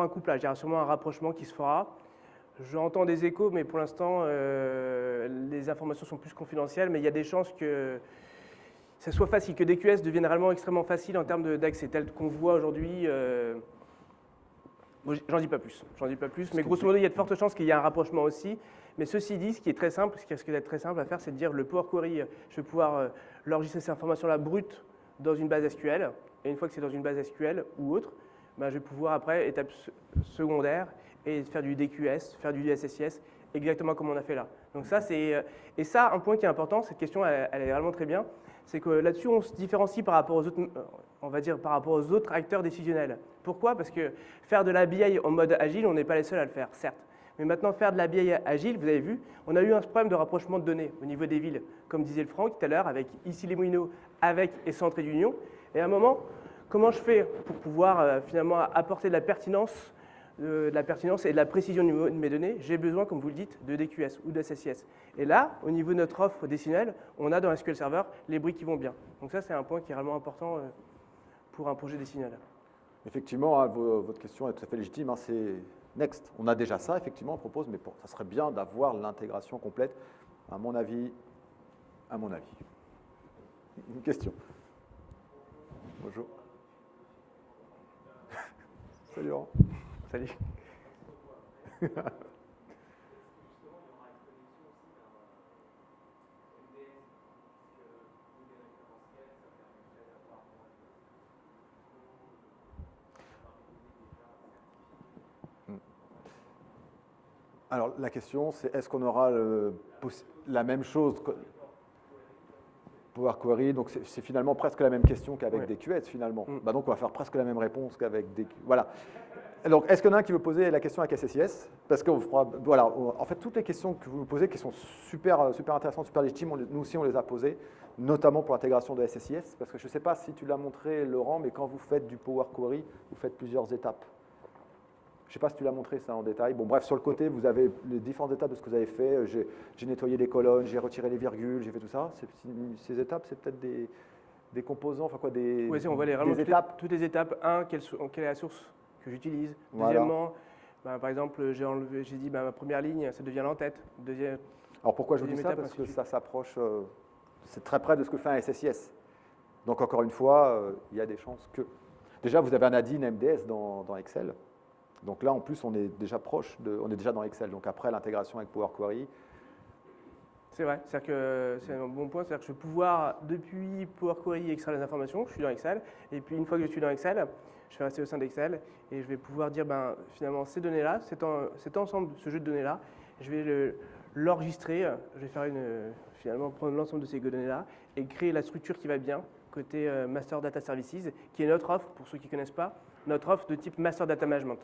couplage, il y aura sûrement un rapprochement qui se fera. J'entends des échos, mais pour l'instant, les informations sont plus confidentielles, mais il y a des chances que ça soit facile, que DQS devienne réellement extrêmement facile en termes d'accès, tel qu'on voit aujourd'hui. J'en dis pas plus, mais grosso modo, il y a de fortes chances qu'il y ait un rapprochement aussi. Mais ceci dit, ce qui est très simple, ce qui risque d'être très simple à faire, c'est de dire le Power Query, je vais pouvoir enregistrer ces informations-là brutes dans une base SQL, et une fois que c'est dans une base SQL ou autre, ben, je vais pouvoir après, étape secondaire, et faire du DQS, faire du SSIS, exactement comme on a fait là. Donc ça, et ça, un point qui est important, cette question, elle est vraiment très bien, c'est que là-dessus, on se différencie par rapport aux autres, on va dire par rapport aux autres acteurs décisionnels. Pourquoi? Parce que faire de la BI en mode agile, on n'est pas les seuls à le faire, certes. Mais maintenant, faire de la BI agile, vous avez vu, on a eu un problème de rapprochement de données au niveau des villes, comme disait le Franck tout à l'heure, avec Issy-les-Moulineaux, avec Écentre et d'Union. Et à un moment, comment je fais pour pouvoir finalement apporter de la pertinence et de la précision au niveau de mes données? J'ai besoin, comme vous le dites, de DQS ou de SSIS. Et là, au niveau de notre offre décisionnelle, on a dans SQL Server les briques qui vont bien. Donc ça, c'est un point qui est vraiment important pour un projet décisionnel. Effectivement, hein, votre question est tout à fait légitime. Hein, c'est Next. On a déjà ça, effectivement, on propose, mais ça serait bien d'avoir l'intégration complète, à mon avis. Une question. Bonjour. Salut Laurent. Salut. Alors la question, c'est est-ce qu'on aura la même chose Power Query, donc c'est finalement presque la même question qu'avec DQS finalement. Bah donc on va faire presque la même réponse qu'avec DQS. Voilà. Donc est-ce qu'il y en a un qui veut poser la question avec SSIS? Parce que voilà, en fait toutes les questions que vous nous posez qui sont super intéressantes, super légitimes, nous aussi on les a posées, notamment pour l'intégration de SSIS, parce que je ne sais pas si tu l'as montré Laurent, mais quand vous faites du Power Query, vous faites plusieurs étapes. Je ne sais pas si tu l'as montré ça en détail. Bon, bref, sur le côté, vous avez les différentes étapes de ce que vous avez fait. J'ai nettoyé les colonnes, j'ai retiré les virgules, j'ai fait tout ça. Ces étapes, c'est peut-être des composants, enfin quoi, oui, on voit des étapes. Toutes les étapes. Un, quelle est la source que j'utilise. Voilà. Deuxièmement, par exemple, j'ai dit ma première ligne, ça devient l'entête. Alors pourquoi je vous dis ça? Parce que ça s'approche, c'est très près de ce que fait un SSIS. Donc encore une fois, il y a des chances que... Déjà, vous avez un add-in MDS dans Excel. Donc là, en plus, on est déjà on est déjà dans Excel. Donc après l'intégration avec Power Query. C'est vrai, c'est-à-dire que c'est un bon point, c'est-à-dire que je vais pouvoir, depuis Power Query, extraire les informations, je suis dans Excel, et puis une fois que je suis dans Excel, je vais rester au sein d'Excel, et je vais pouvoir dire, finalement, ces données-là, cet ensemble, ce jeu de données-là, je vais l'enregistrer, je vais faire finalement prendre l'ensemble de ces données-là, et créer la structure qui va bien, côté Master Data Services, qui est notre offre, pour ceux qui ne connaissent pas, notre offre de type Master Data Management.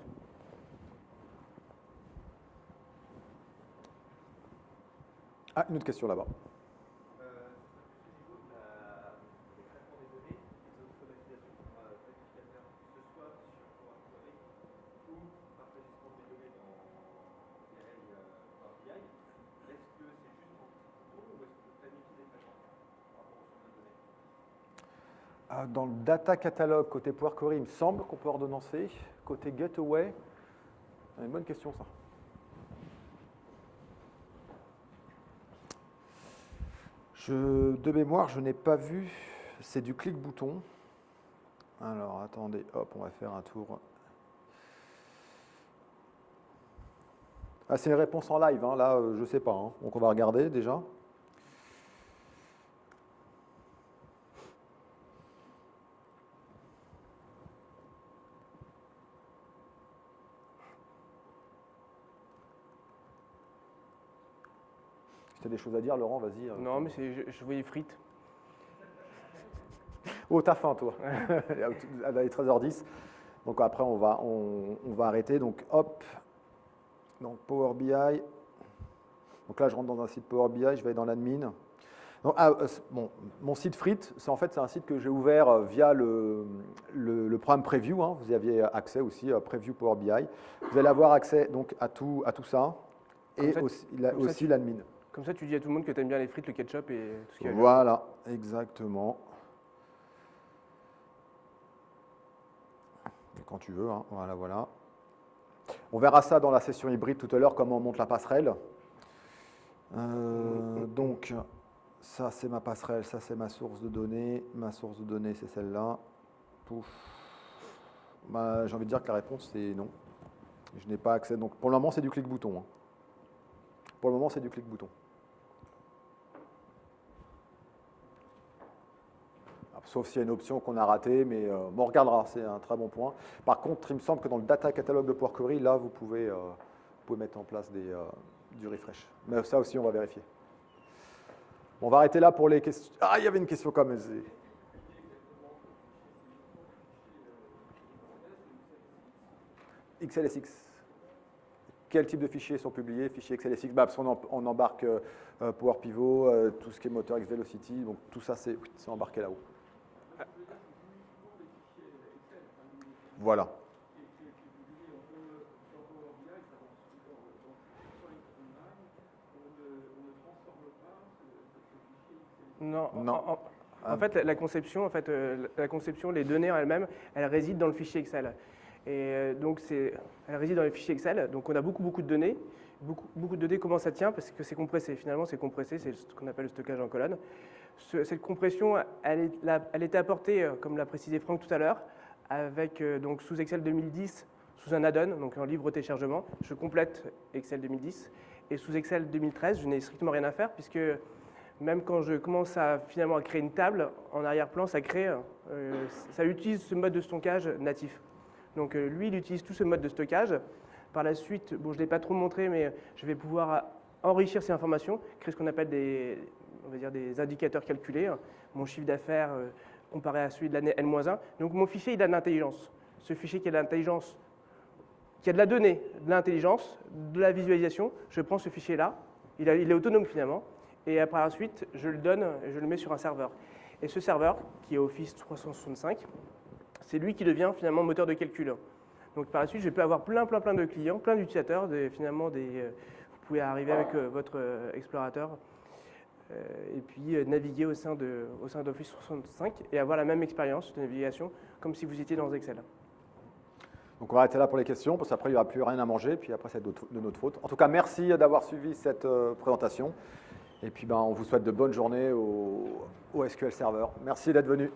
Ah, une autre question là-bas. Dans le data catalog, côté Power Query, il me semble qu'on peut ordonnancer. Côté Gateway, c'est une bonne question ça. De mémoire, je n'ai pas vu, c'est du clic-bouton. Alors, attendez, hop, on va faire un tour. Ah, c'est une réponse en live, hein, là, je ne sais pas. Hein. Donc, on va regarder déjà. Si tu as des choses à dire, Laurent, vas-y. Non, mais je voyais frites. Oh, t'as faim, toi. Elle est 13h10. Donc après, on va arrêter. Donc, hop. Donc Power BI. Donc là, je rentre dans un site Power BI, je vais dans l'admin. Bon, mon site Frit, c'est un site que j'ai ouvert via le programme Preview. Hein. Vous y aviez accès aussi, Preview Power BI. Vous allez avoir accès donc, à tout ça et aussi l'admin. Comme ça, tu dis à tout le monde que tu aimes bien les frites, le ketchup et tout ce qui est. Voilà, exactement. Quand tu veux, hein. Voilà. On verra ça dans la session hybride tout à l'heure, comment on monte la passerelle. Donc, ça c'est ma passerelle, ça c'est ma source de données. Ma source de données, c'est celle-là. J'ai envie de dire que la réponse, c'est non. Je n'ai pas accès. Donc, pour le moment, c'est du clic-bouton. Hein. Pour le moment, c'est du clic-bouton. Sauf s'il y a une option qu'on a ratée, mais on regardera, c'est un très bon point. Par contre, il me semble que dans le data catalogue de Power Query, là, vous pouvez mettre en place du refresh. Mais ça aussi, on va vérifier. Bon, on va arrêter là pour les questions. Ah, il y avait une question quand même. XLSX. Quel type de fichiers sont publiés? Fichiers XLSX, parce qu'on embarque Power Pivot, tout ce qui est moteur XVelocity, donc tout ça, c'est embarqué là-haut. Voilà. Non. En fait, la conception, les données en elles-mêmes, elles résident dans le fichier Excel. Et donc, elles résident dans les fichiers Excel. Donc, on a beaucoup de données. Beaucoup de données, comment ça tient? Parce que c'est compressé. Finalement, c'est compressé. C'est ce qu'on appelle le stockage en colonne. Cette compression, elle était apportée, comme l'a précisé Franck tout à l'heure, avec donc sous Excel 2010, sous un add-on, donc en libre téléchargement. Je complète Excel 2010. Et sous Excel 2013, je n'ai strictement rien à faire, puisque même quand je commence finalement à créer une table, en arrière-plan, ça utilise ce mode de stockage natif. Donc lui, il utilise tout ce mode de stockage. Par la suite, bon, je ne l'ai pas trop montré, mais je vais pouvoir enrichir ces informations, créer ce qu'on appelle des indicateurs calculés. Mon chiffre d'affaires comparé à celui de l'année N-1. Donc mon fichier, il a de l'intelligence. Ce fichier qui a de l'intelligence, qui a de la donnée, de l'intelligence, de la visualisation, je prends ce fichier-là, il est autonome finalement, et après la suite, je le donne et je le mets sur un serveur. Et ce serveur, qui est Office 365, c'est lui qui devient finalement moteur de calcul. Donc par la suite, je peux avoir plein de clients, plein d'utilisateurs. Vous pouvez arriver avec votre explorateur et puis naviguer au sein d'Office 365 et avoir la même expérience de navigation comme si vous étiez dans Excel. Donc on va arrêter là pour les questions, parce qu'après il n'y aura plus rien à manger, puis après c'est de notre faute. En tout cas, merci d'avoir suivi cette présentation. Et puis on vous souhaite de bonnes journées au SQL Server. Merci d'être venu.